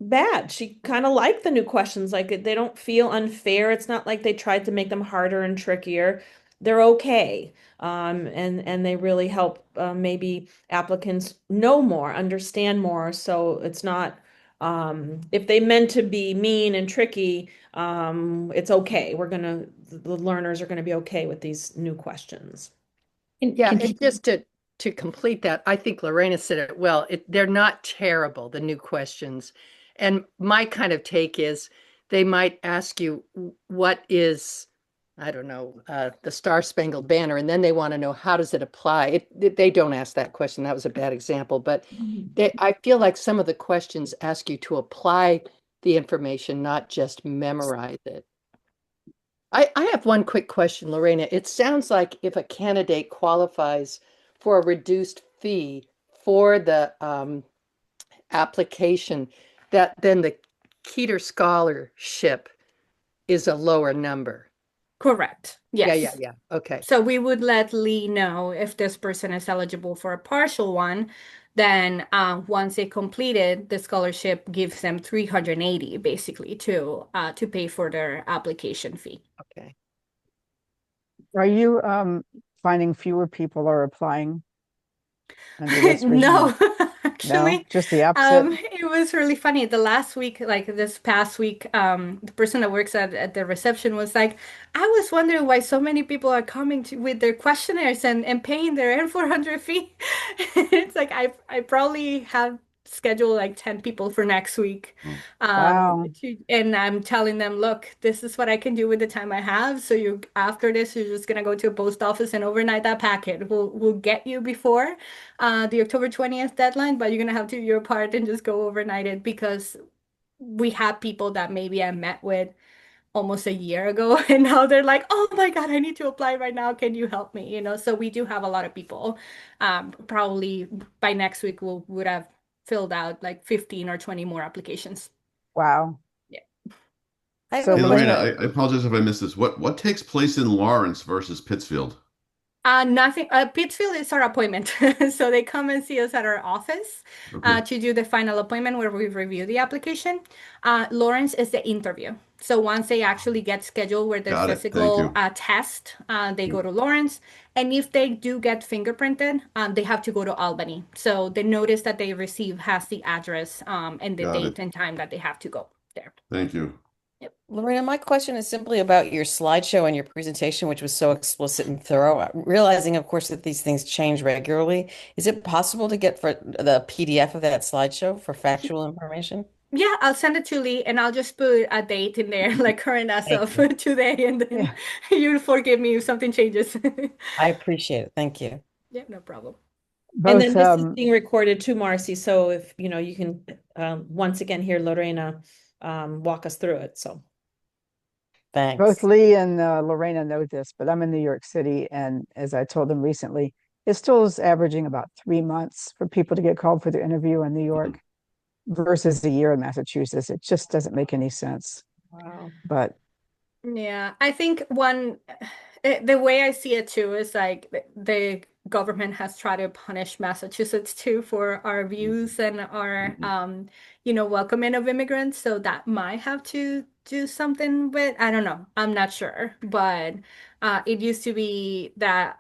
[SPEAKER 1] bad. She kind of liked the new questions. Like they don't feel unfair. It's not like they tried to make them harder and trickier. They're okay. And they really help maybe applicants know more, understand more. So it's not if they meant to be mean and tricky, it's okay. The learners are gonna be okay with these new questions.
[SPEAKER 6] Yeah, and just to complete that, I think Lorena said it well. They're not terrible, the new questions. And my kind of take is they might ask you what is, I don't know, the Star Spangled Banner, and then they want to know how does it apply. They don't ask that question. That was a bad example, but I feel like some of the questions ask you to apply the information, not just memorize it. I have one quick question, Lorena. It sounds like if a candidate qualifies for a reduced fee for the application, that then the Keeter Scholarship is a lower number.
[SPEAKER 2] Correct. Yes.
[SPEAKER 6] Yeah. Okay.
[SPEAKER 2] So we would let Lee know if this person is eligible for a partial one. Then once they complete it, the scholarship gives them 380 basically to pay for their application fee.
[SPEAKER 6] Okay.
[SPEAKER 5] Are you finding fewer people are applying under this
[SPEAKER 2] No,
[SPEAKER 5] regime? No,
[SPEAKER 2] actually,
[SPEAKER 5] just the opposite.
[SPEAKER 2] it was really funny. The last week, like this past week, the person that works at the reception was like, I was wondering why so many people are coming with their questionnaires and paying their N400 fee. It's like I probably have scheduled like 10 people for next week.
[SPEAKER 4] Hmm.
[SPEAKER 5] Wow.
[SPEAKER 2] And I'm telling them, look, this is what I can do with the time I have. So you after this, you're just gonna go to a post office and overnight that packet. We'll get you before the October 20th deadline, but you're gonna have to do your part and just go overnight it because we have people that maybe I met with almost a year ago and now they're like, oh my God, I need to apply right now. Can you help me? So we do have a lot of people. Probably by next week we would have filled out like 15 or 20 more applications.
[SPEAKER 5] Wow.
[SPEAKER 2] Yeah.
[SPEAKER 3] I have
[SPEAKER 5] So
[SPEAKER 3] a
[SPEAKER 4] Hey,
[SPEAKER 3] question.
[SPEAKER 4] Lorena,
[SPEAKER 5] Lorena,
[SPEAKER 4] I apologize if I missed this. What takes place in Lawrence versus Pittsfield?
[SPEAKER 2] Nothing. Pittsfield is our appointment. So they come and see us at our office
[SPEAKER 4] Okay,
[SPEAKER 2] to do the final appointment where we review the application. Lawrence is the interview. So once they actually get scheduled where the
[SPEAKER 4] got it. Thank
[SPEAKER 2] physical
[SPEAKER 4] you.
[SPEAKER 2] test, they
[SPEAKER 4] Yep.
[SPEAKER 2] go to Lawrence. And if they do get fingerprinted, they have to go to Albany. So the notice that they receive has the address and the
[SPEAKER 4] Got it.
[SPEAKER 2] date and time that they have to go there.
[SPEAKER 4] Thank you.
[SPEAKER 3] Lorena, my question is simply about your slideshow and your presentation, which was so explicit and thorough. Realizing, of course, that these things change regularly, is it possible to get for the PDF of that slideshow for factual information?
[SPEAKER 2] Yeah, I'll send it to Lee and I'll just put a date in there, like current as
[SPEAKER 3] Thank
[SPEAKER 2] of
[SPEAKER 3] you.
[SPEAKER 2] today, and then
[SPEAKER 5] yeah,
[SPEAKER 2] you'll forgive me if something changes.
[SPEAKER 3] I appreciate it. Thank you.
[SPEAKER 2] Yeah, no problem.
[SPEAKER 1] And
[SPEAKER 5] both
[SPEAKER 1] then this is being recorded too, Marcy. So if you can once again hear Lorena walk us through it. So
[SPEAKER 5] both
[SPEAKER 3] Thanks.
[SPEAKER 5] Lee and Lorena know this, but I'm in New York City, and as I told them recently, it still is averaging about 3 months for people to get called for their interview in New
[SPEAKER 4] Hmm.
[SPEAKER 5] York versus a year in Massachusetts. It just doesn't make any sense.
[SPEAKER 1] wow.
[SPEAKER 5] But
[SPEAKER 2] Yeah, I think the way I see it too is like the government has tried to punish Massachusetts too for our views and our
[SPEAKER 4] Hmm.
[SPEAKER 2] welcoming of immigrants. So that might have to do something with, I don't know, I'm not sure, but it used to be that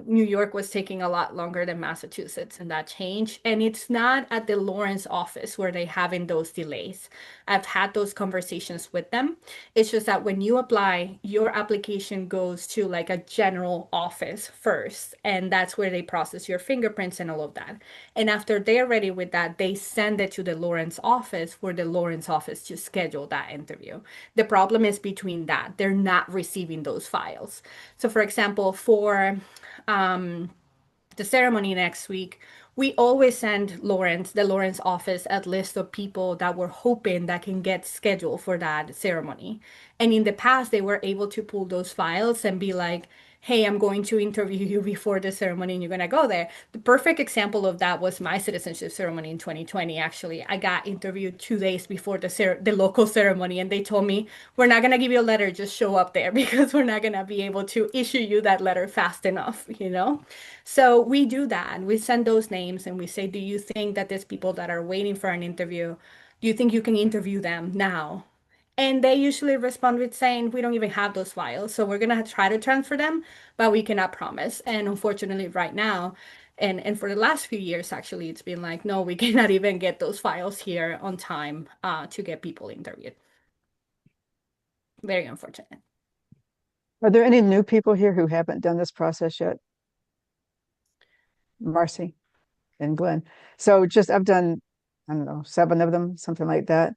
[SPEAKER 2] New York was taking a lot longer than Massachusetts, and that changed. And it's not at the Lawrence office where they having those delays. I've had those conversations with them. It's just that when you apply, your application goes to like a general office first, and that's where they process your fingerprints and all of that. And after they're ready with that, they send it to the Lawrence office for the Lawrence office to schedule that interview. The problem is between that, they're not receiving those files. So, for example, for um, the ceremony next week, we always send the Lawrence office, a list of people that we're hoping that can get scheduled for that ceremony. And in the past, they were able to pull those files and be like, hey, I'm going to interview you before the ceremony and you're going to go there. The perfect example of that was my citizenship ceremony in 2020, actually. I got interviewed 2 days before the local ceremony, and they told me, we're not going to give you a letter, just show up there because we're not going to be able to issue you that letter fast enough, you know? So we do that. We send those names and we say, do you think that there's people that are waiting for an interview? Do you think you can interview them now? And they usually respond with saying, we don't even have those files. So we're going to try to transfer them, but we cannot promise. And unfortunately, right now, and for the last few years, actually, it's been like, no, we cannot even get those files here on time to get people interviewed. Very unfortunate.
[SPEAKER 5] Are there any new people here who haven't done this process yet? Marcy and Glenn. So just I've done, I don't know, 7 of them, something like that.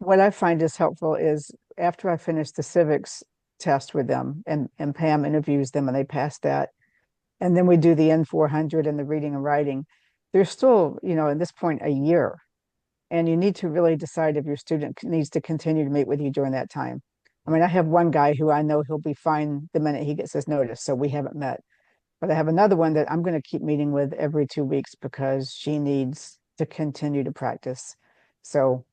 [SPEAKER 5] What I find is helpful is after I finish the civics test with them and Pam interviews them and they pass that, and then we do the N400 and the reading and writing, there's still, at this point, a year. And you need to really decide if your student needs to continue to meet with you during that time. I mean, I have one guy who I know he'll be fine the minute he gets his notice, so we haven't met. But I have another one that I'm going to keep meeting with every 2 weeks because she needs to continue to practice. So,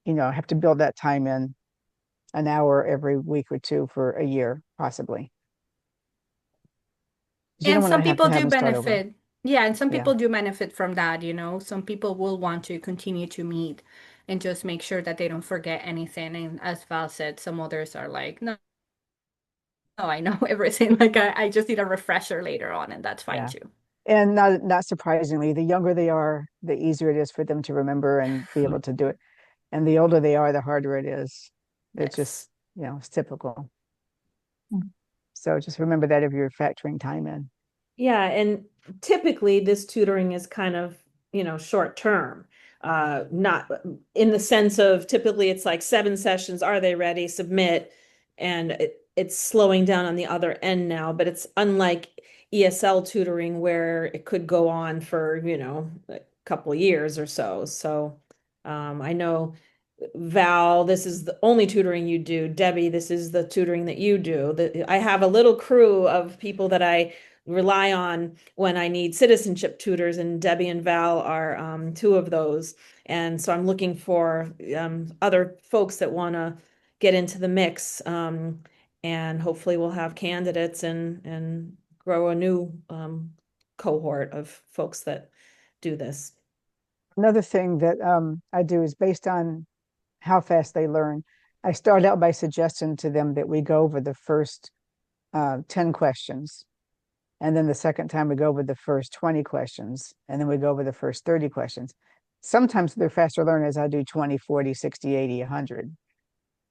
[SPEAKER 5] I have to build that time in, an hour every week or two for a year, possibly. You don't
[SPEAKER 2] And
[SPEAKER 5] want to
[SPEAKER 2] some
[SPEAKER 5] have to
[SPEAKER 2] people
[SPEAKER 5] have
[SPEAKER 2] do
[SPEAKER 5] them start over.
[SPEAKER 2] benefit. Yeah, and some
[SPEAKER 5] Yeah.
[SPEAKER 2] people do benefit from that, you know. Some people will want to continue to meet and just make sure that they don't forget anything. And as Val said, some others are like, no, no, I know everything. Like I just need a refresher later on, and that's fine
[SPEAKER 5] Yeah.
[SPEAKER 2] too.
[SPEAKER 5] And not surprisingly, the younger they are, the easier it is for them to remember and be able to do it. And the older they are, the harder it is. It's
[SPEAKER 2] Yes.
[SPEAKER 5] just, it's typical. So just remember that if you're factoring time in.
[SPEAKER 1] Yeah, and typically this tutoring is kind of, short term. Not in the sense of typically it's like 7 sessions, are they ready, submit, and it's slowing down on the other end now, but it's unlike ESL tutoring where it could go on for, a couple of years or so. So I know Val, this is the only tutoring you do. Debbie, this is the tutoring that you do. I have a little crew of people that I rely on when I need citizenship tutors, and Debbie and Val are 2 of those. And so I'm looking for other folks that want to get into the mix, and hopefully we'll have candidates and grow a new cohort of folks that do this.
[SPEAKER 5] Another thing that I do is based on how fast they learn. I start out by suggesting to them that we go over the first 10 questions. And then the second time we go over the first 20 questions. And then we go over the first 30 questions. Sometimes they're faster learners. I do 20, 40, 60, 80, 100.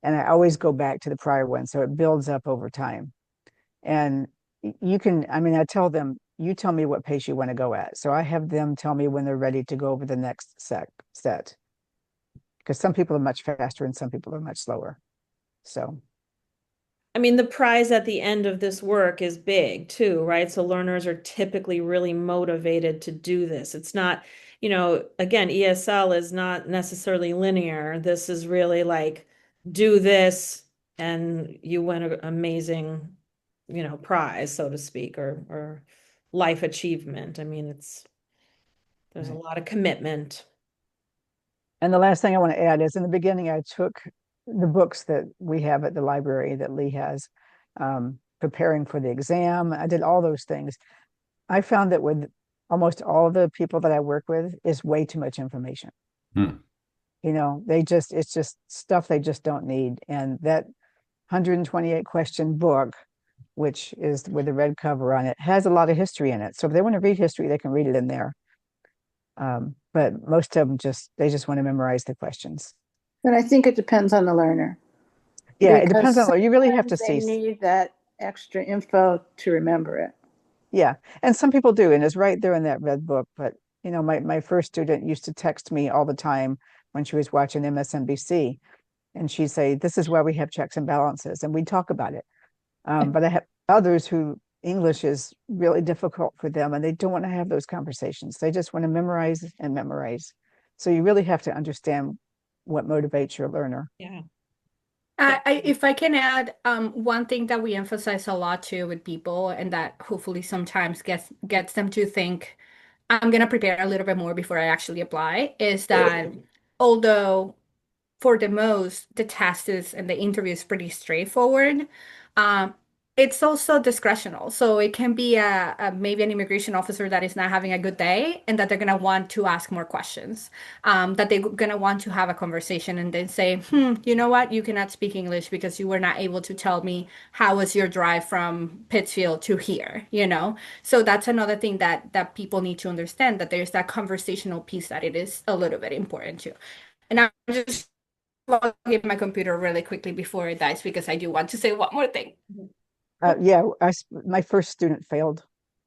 [SPEAKER 5] And I always go back to the prior one. So it builds up over time. And I tell them, you tell me what pace you want to go at. So I have them tell me when they're ready to go over the next set. Because some people are much faster and some people are much slower. So,
[SPEAKER 1] I mean, the prize at the end of this work is big too, right? So learners are typically really motivated to do this. It's not, again, ESL is not necessarily linear. This is really like do this and you win an amazing, prize, so to speak, or life achievement. I mean, there's a
[SPEAKER 5] right.
[SPEAKER 1] lot of commitment.
[SPEAKER 5] And the last thing I want to add is in the beginning, I took the books that we have at the library that Lee has, preparing for the exam. I did all those things. I found that with almost all of the people that I work with is way too much information.
[SPEAKER 4] Hmm.
[SPEAKER 5] It's just stuff they just don't need. And that 128 question book which is with the red cover on it, has a lot of history in it. So if they want to read history, they can read it in there. But most of them they just want to memorize the questions.
[SPEAKER 7] But I think it depends on the learner
[SPEAKER 5] Yeah, it depends
[SPEAKER 7] because
[SPEAKER 5] on, you really have
[SPEAKER 7] sometimes
[SPEAKER 5] to
[SPEAKER 7] they
[SPEAKER 5] see.
[SPEAKER 7] need that extra info to remember it.
[SPEAKER 5] Yeah, and some people do, and it's right there in that red book. But my first student used to text me all the time when she was watching MSNBC, and she'd say, "This is why we have checks and balances," and we'd talk about it. But I have others who English is really difficult for them, and they don't want to have those conversations. They just want to memorize and memorize. So you really have to understand what motivates your learner.
[SPEAKER 1] Yeah.
[SPEAKER 2] If I can add, one thing that we emphasize a lot too with people, and that hopefully sometimes gets them to think, I'm gonna prepare a little bit more before I actually apply, is that although for the most, the test is and the interview is pretty straightforward. Um, it's also discretional. So it can be maybe an immigration officer that is not having a good day and that they're gonna want to ask more questions. That they're gonna want to have a conversation and then say, you know what, you cannot speak English because you were not able to tell me how was your drive from Pittsfield to here, you know? So that's another thing that people need to understand, that there's that conversational piece that it is a little bit important too. And I'm just log in my computer really quickly before it dies because I do want to say one more thing.
[SPEAKER 5] Yeah, my first student failed,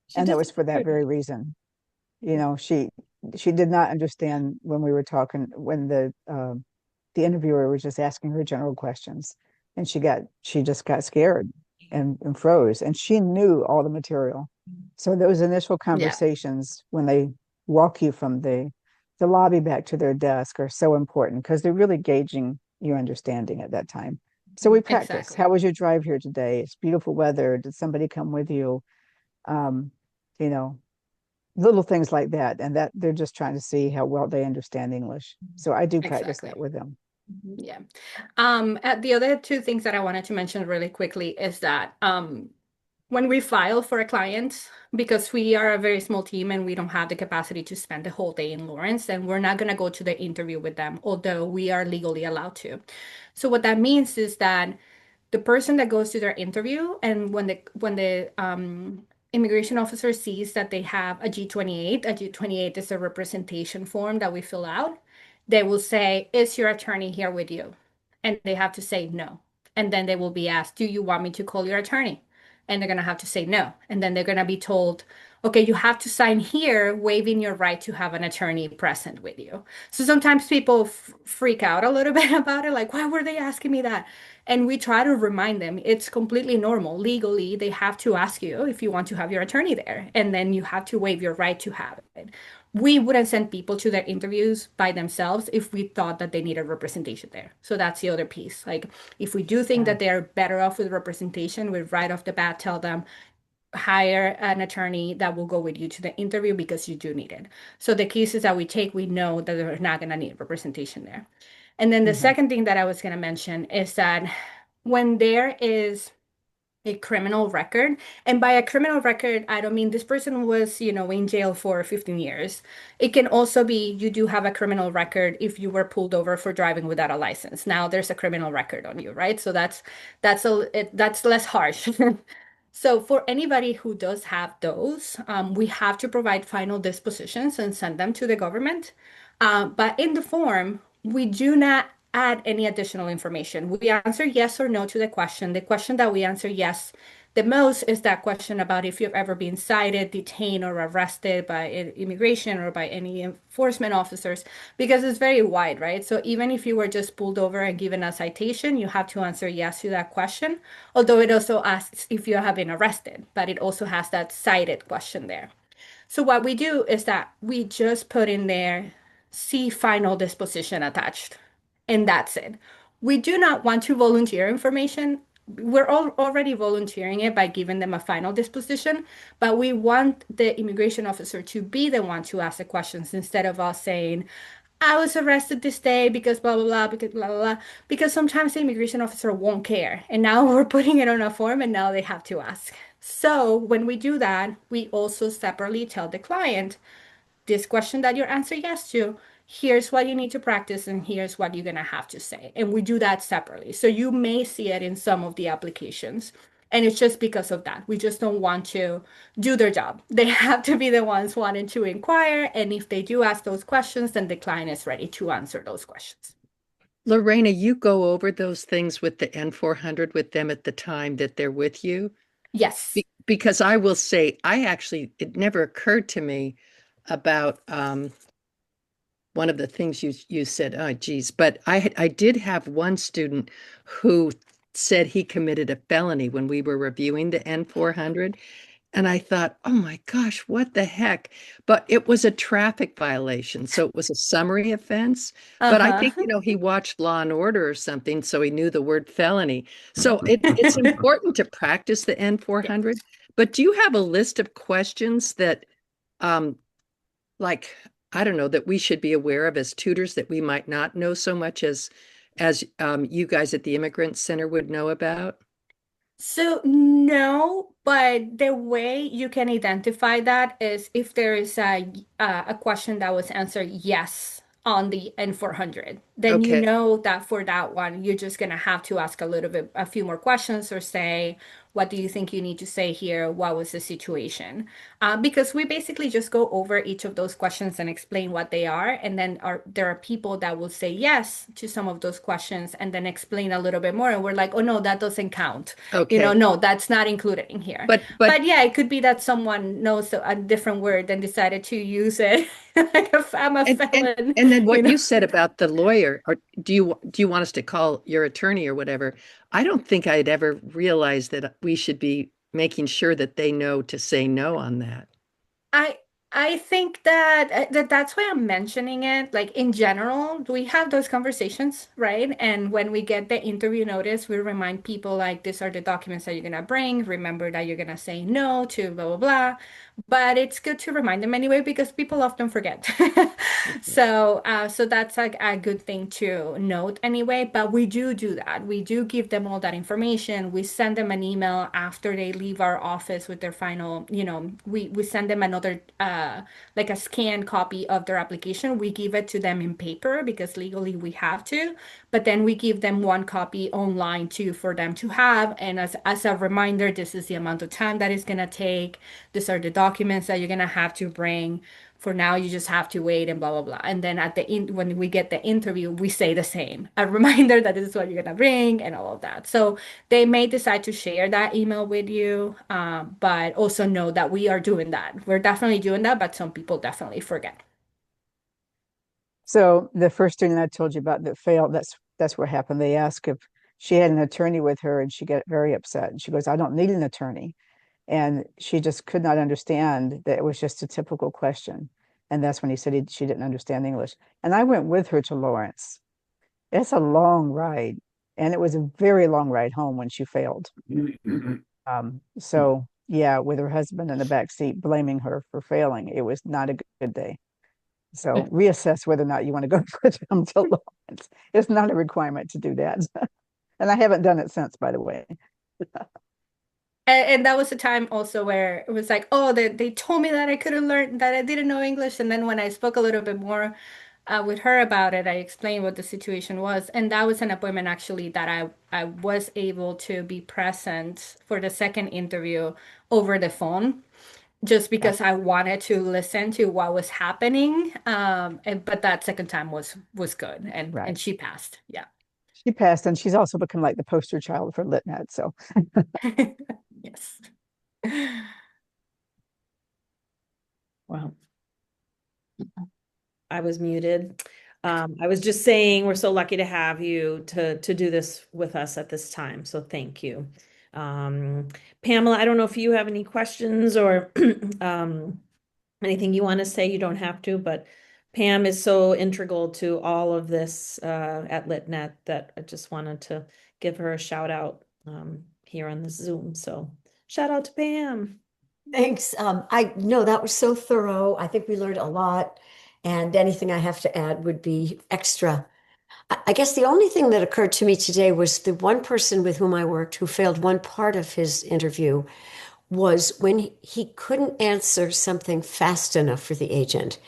[SPEAKER 1] She
[SPEAKER 5] and that
[SPEAKER 1] does
[SPEAKER 5] was for that
[SPEAKER 1] good.
[SPEAKER 5] very reason. She did not understand when we were talking when the interviewer was just asking her general questions, and she just got scared and froze, and she knew all the material. So those initial
[SPEAKER 2] Yeah,
[SPEAKER 5] conversations when they walk you from the lobby back to their desk are so important because they're really gauging your understanding at that time. So we practice.
[SPEAKER 2] exactly.
[SPEAKER 5] How was your drive here today? It's beautiful weather. Did somebody come with you? Um, you know, little things like that. And that they're just trying to see how well they understand English. So I do practice that
[SPEAKER 2] Exactly.
[SPEAKER 5] with them.
[SPEAKER 2] Yeah. The other two things that I wanted to mention really quickly is that when we file for a client, because we are a very small team and we don't have the capacity to spend the whole day in Lawrence, then we're not going to go to the interview with them, although we are legally allowed to. So what that means is that the person that goes to their interview, and when the immigration officer sees that they have a G28, a G28 is a representation form that we fill out, they will say, is your attorney here with you? And they have to say no. And then they will be asked, do you want me to call your attorney? And they're going to have to say no. And then they're going to be told, okay, you have to sign here, waiving your right to have an attorney present with you. So sometimes people freak out a little bit about it, like, why were they asking me that? And we try to remind them it's completely normal. Legally, they have to ask you if you want to have your attorney there, and then you have to waive your right to have it. We wouldn't send people to their interviews by themselves if we thought that they needed representation there. So that's the other piece. Like, if we do think
[SPEAKER 5] Yeah.
[SPEAKER 2] that they're better off with representation, we right off the bat tell them, hire an attorney that will go with you to the interview because you do need it. So the cases that we take, we know that they're not going to need representation there. And then the
[SPEAKER 5] Mhm.
[SPEAKER 2] second thing that I was going to mention is that when there is a criminal record, and by a criminal record, I don't mean this person was, in jail for 15 years. It can also be you do have a criminal record if you were pulled over for driving without a license. Now there's a criminal record on you, right? So that's less harsh. So for anybody who does have those, we have to provide final dispositions and send them to the government. But in the form, we do not add any additional information. We answer yes or no to the question. The question that we answer yes the most is that question about if you've ever been cited, detained, or arrested by immigration or by any enforcement officers, because it's very wide, right? So even if you were just pulled over and given a citation, you have to answer yes to that question, although it also asks if you have been arrested, but it also has that cited question there. So what we do is that we just put in there, see final disposition attached, and that's it. We do not want to volunteer information. We're already volunteering it by giving them a final disposition, but we want the immigration officer to be the one to ask the questions instead of us saying, I was arrested this day because blah blah blah because blah blah blah. Because sometimes the immigration officer won't care. And now we're putting it on a form and now they have to ask. So when we do that, we also separately tell the client this question that you answer yes to, here's what you need to practice and here's what you're gonna have to say. And we do that separately. So you may see it in some of the applications. And it's just because of that. We just don't want to do their job. They have to be the ones wanting to inquire. And if they do ask those questions, then the client is ready to answer those questions.
[SPEAKER 6] Lorena, you go over those things with the N400 with them at the time that they're with you?
[SPEAKER 2] Yes.
[SPEAKER 6] Because I will say, it never occurred to me about one of the things you said, oh geez, but I did have one student who said he committed a felony when we were reviewing the N400. And I thought, oh my gosh, what the heck? But it was a traffic violation. So it was a summary offense. But I
[SPEAKER 2] Uh-huh.
[SPEAKER 6] think, he watched Law and Order or something, so he knew the word felony. So it's important to practice the N400.
[SPEAKER 2] Yes.
[SPEAKER 6] But do you have a list of questions that, um, like, I don't know, that we should be aware of as tutors that we might not know so much as you guys at the Immigrant Center would know about?
[SPEAKER 2] So no, but the way you can identify that is if there is a question that was answered yes on the N400, then you
[SPEAKER 6] Okay.
[SPEAKER 2] know that for that one, you're just gonna have to ask a few more questions or say, what do you think you need to say here? What was the situation? Because we basically just go over each of those questions and explain what they are, and then there are people that will say yes to some of those questions and then explain a little bit more, and we're like, oh no, that doesn't count.
[SPEAKER 6] Okay.
[SPEAKER 2] No, that's not included in here.
[SPEAKER 6] But
[SPEAKER 2] But yeah, it could be that someone knows a different word and decided to use it like if I'm a
[SPEAKER 6] And and
[SPEAKER 2] felon,
[SPEAKER 6] and then
[SPEAKER 2] you
[SPEAKER 6] what
[SPEAKER 2] know.
[SPEAKER 6] you said about the lawyer, or do you want us to call your attorney or whatever? I don't think I'd ever realized that we should be making sure that they know to say no on that.
[SPEAKER 2] I I think that's why I'm mentioning it. Like in general, we have those conversations, right? And when we get the interview notice, we remind people like these are the documents that you're gonna bring. Remember that you're gonna say no to blah blah blah. But it's good to remind them anyway because people often forget. So that's like a good thing to note anyway. But we do that. We do give them all that information. We send them an email after they leave our office with their final, we send them another, like a scanned copy of their application. We give it to them in paper because legally we have to, but then we give them one copy online too for them to have. And as a reminder, this is the amount of time that it's going to take. These are the documents that you're going to have to bring. For now, you just have to wait and blah, blah, blah. And then when we get the interview, we say the same, a reminder that this is what you're going to bring and all of that. So they may decide to share that email with you, but also know that we are doing that. We're definitely doing that, but some people definitely forget.
[SPEAKER 5] So the first student I told you about that failed, that's what happened. They asked if she had an attorney with her and she got very upset. And she goes, I don't need an attorney. And she just could not understand that it was just a typical question. And that's when he said she didn't understand English. And I went with her to Lawrence. It's a long ride. And it was a very long ride home when she failed. So yeah, with her husband in the back seat blaming her for failing, it was not a good day. So reassess whether or not you want to go with them to Lawrence. It's not a requirement to do that. And I haven't done it since, by the way.
[SPEAKER 2] And that was a time also where it was like, oh, they told me that I couldn't learn, that I didn't know English. And then when I spoke a little bit more with her about it, I explained what the situation was. And that was an appointment actually that I was able to be present for the second interview over the phone, just
[SPEAKER 5] Yeah,
[SPEAKER 2] because I wanted to listen to what was happening. But that second time was good,
[SPEAKER 5] right.
[SPEAKER 2] and she passed. Yeah.
[SPEAKER 5] She passed, and she's also become like the poster child for LitNet. So
[SPEAKER 2] Yes.
[SPEAKER 1] Wow. I was muted. I was just saying we're so lucky to have you to do this with us at this time. So thank you. Pamela, I don't know if you have any questions or anything you want to say. You don't have to, but Pam is so integral to all of this at LitNet that I just wanted to give her a shout out here on this Zoom. So shout out to Pam.
[SPEAKER 8] Thanks. I know that was so thorough. I think we learned a lot, and anything I have to add would be extra. I guess the only thing that occurred to me today was the one person with whom I worked who failed one part of his interview was when he couldn't answer something fast enough for the agent.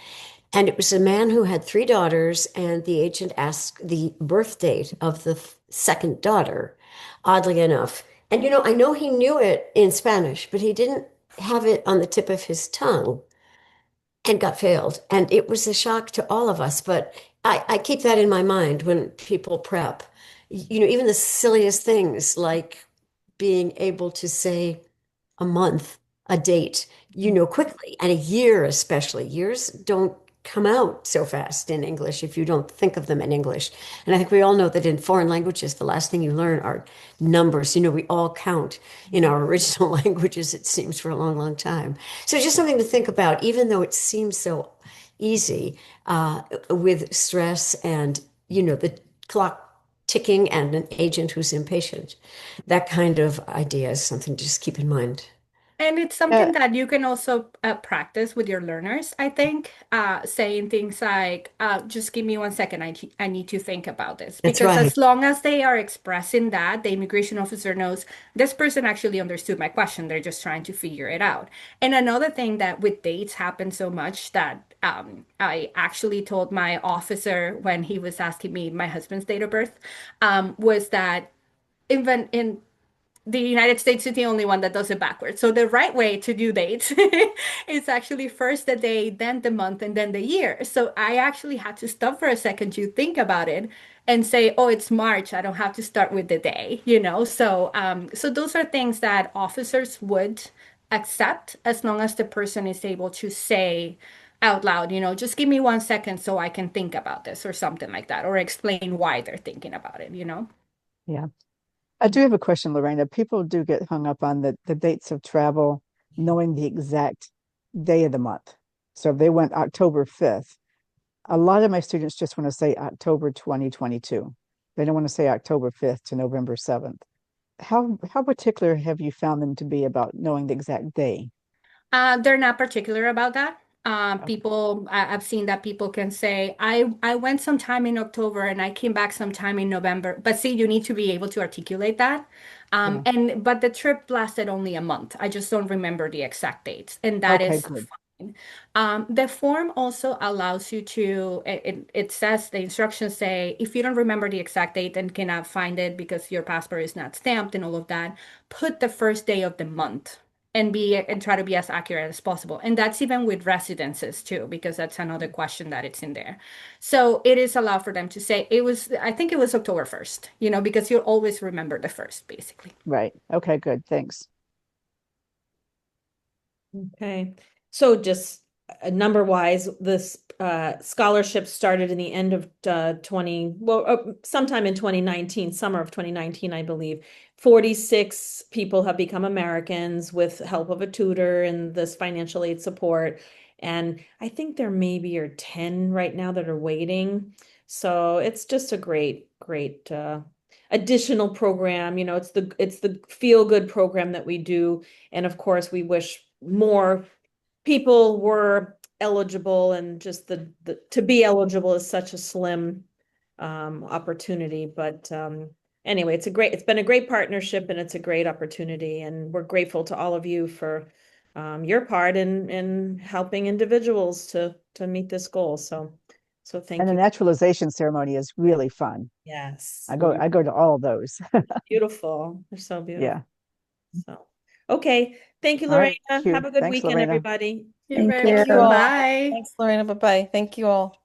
[SPEAKER 8] And it was a man who had three daughters, and the agent asked the birth date of the second daughter. Oddly enough, And I know he knew it in Spanish, but he didn't have it on the tip of his tongue and got failed. And it was a shock to all of us. But I keep that in my mind when people prep. Even the silliest things like being able to say a month, a date, quickly, and a year especially. Years don't come out so fast in English if you don't think of them in English. And I think we all know that in foreign languages, the last thing you learn are numbers. We all count in our original languages, it seems, for a long, long time. So just something to think about, even though it seems so easy with stress and, the clock ticking and an agent who's impatient. That kind of idea is something to just keep in mind.
[SPEAKER 2] And it's something
[SPEAKER 5] Uh,
[SPEAKER 2] that you can also practice with your learners, I think, saying things like, just give me 1 second, I need to think about this.
[SPEAKER 8] That's
[SPEAKER 2] Because
[SPEAKER 8] right.
[SPEAKER 2] as long as they are expressing that, the immigration officer knows this person actually understood my question. They're just trying to figure it out. And another thing that with dates happens so much that I actually told my officer when he was asking me my husband's date of birth, was that even in the United States is the only one that does it backwards. So the right way to do dates is actually first the day, then the month, and then the year. So I actually had to stop for a second to think about it and say, oh, it's March. I don't have to start with the day. So those are things that officers would accept as long as the person is able to say out loud, just give me 1 second so I can think about this or something like that, or explain why they're thinking about it.
[SPEAKER 5] yeah. I do have a question, Lorena. People do get hung up on the dates of travel, knowing the exact day of the month. So if they went October 5th, a lot of my students just want to say October 2022. They don't want to say October 5th to November 7th. How particular have you found them to be about knowing the exact day?
[SPEAKER 2] They're not particular about that.
[SPEAKER 5] Okay.
[SPEAKER 2] I've seen that people can say, I went sometime in October and I came back sometime in November. But see, you need to be able to articulate that.
[SPEAKER 5] Yeah.
[SPEAKER 2] But the trip lasted only a month. I just don't remember the exact dates, and that
[SPEAKER 5] Okay,
[SPEAKER 2] is
[SPEAKER 5] good.
[SPEAKER 2] fine. The form also allows you to, it says, the instructions say, if you don't remember the exact date and cannot find it because your passport is not stamped and all of that, put the first day of the month and try to be as accurate as possible. And that's even with residences too, because that's another question that it's in there. So it is allowed for them to say I think it was October 1st, because you'll always remember the first, basically.
[SPEAKER 5] Right. Okay, good. Thanks.
[SPEAKER 1] Okay. So just number wise, this scholarship started in the end of sometime in 2019, summer of 2019, I believe. 46 people have become Americans with help of a tutor and this financial aid support. And I think there maybe are 10 right now that are waiting. So it's just a great additional program. It's the feel good program that we do. And of course, we wish more people were eligible, and just the to be eligible is such a slim opportunity. But anyway, it's been a great partnership, and it's a great opportunity, and we're grateful to all of you for your part in helping individuals to meet this goal. So
[SPEAKER 5] And
[SPEAKER 1] thank
[SPEAKER 5] the
[SPEAKER 1] you.
[SPEAKER 5] naturalization ceremony is really fun.
[SPEAKER 1] Yes,
[SPEAKER 5] I go to all of those.
[SPEAKER 1] beautiful. They're so beautiful.
[SPEAKER 5] Yeah.
[SPEAKER 1] So, okay. Thank you,
[SPEAKER 5] All
[SPEAKER 1] Lorena.
[SPEAKER 5] right. Thank you.
[SPEAKER 1] Have a good
[SPEAKER 5] Thanks,
[SPEAKER 1] weekend,
[SPEAKER 5] Lorena.
[SPEAKER 1] everybody.
[SPEAKER 2] You're
[SPEAKER 7] Thank
[SPEAKER 2] very
[SPEAKER 3] Thank
[SPEAKER 7] you.
[SPEAKER 3] you
[SPEAKER 2] welcome.
[SPEAKER 3] all.
[SPEAKER 2] Bye.
[SPEAKER 3] Thanks, Lorena. Bye-bye. Thank you all.